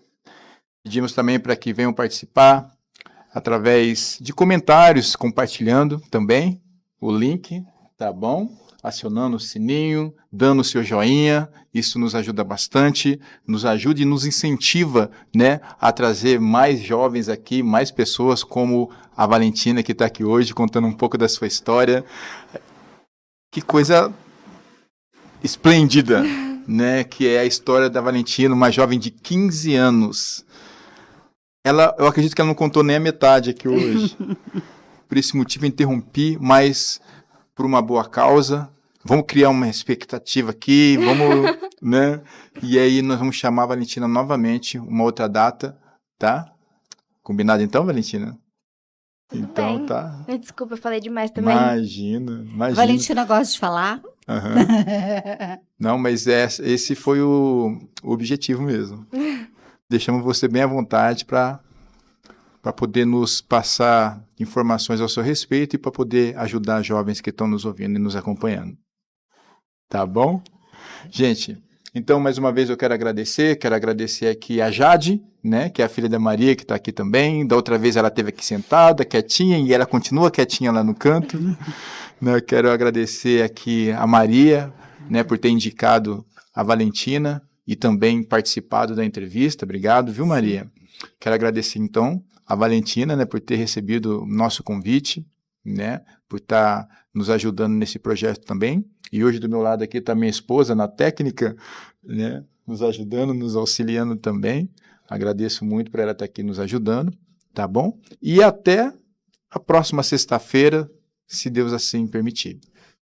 Pedimos também para que venham participar através de comentários, compartilhando também o link, tá bom? Acionando o sininho, dando o seu joinha, isso nos ajuda bastante, nos ajuda e nos incentiva, né, a trazer mais jovens aqui, mais pessoas como a Valentina que está aqui hoje, contando um pouco da sua história. Que coisa esplêndida, né, que é a história da Valentina, uma jovem de 15 anos. Eu acredito que ela não contou nem a metade aqui hoje. Por esse motivo eu interrompi, mas por uma boa causa. Vamos criar uma expectativa aqui, vamos, né? E aí nós vamos chamar a Valentina novamente, uma outra data, tá? Combinado então, Valentina? Tudo então bem. tá. Desculpa, eu falei demais também. Imagina. Valentina gosta de falar. Uhum. Não, mas esse foi o objetivo mesmo. Deixamos você bem à vontade para poder nos passar informações ao seu respeito e para poder ajudar jovens que estão nos ouvindo e nos acompanhando. Tá bom? Gente, então mais uma vez eu quero agradecer aqui a Jade, né, que é a filha da Maria, que está aqui também. Da outra vez ela esteve aqui sentada, quietinha, e ela continua quietinha lá no canto. Né, eu quero agradecer aqui a Maria, né, por ter indicado a Valentina e também participado da entrevista. Obrigado, viu, Maria? Quero agradecer, então, a Valentina, né, por ter recebido o nosso convite, né, por estar nos ajudando nesse projeto também. E hoje do meu lado aqui está minha esposa na técnica, né, nos ajudando, nos auxiliando também. Agradeço muito por ela estar aqui nos ajudando, tá bom? E até a próxima sexta-feira, se Deus assim permitir.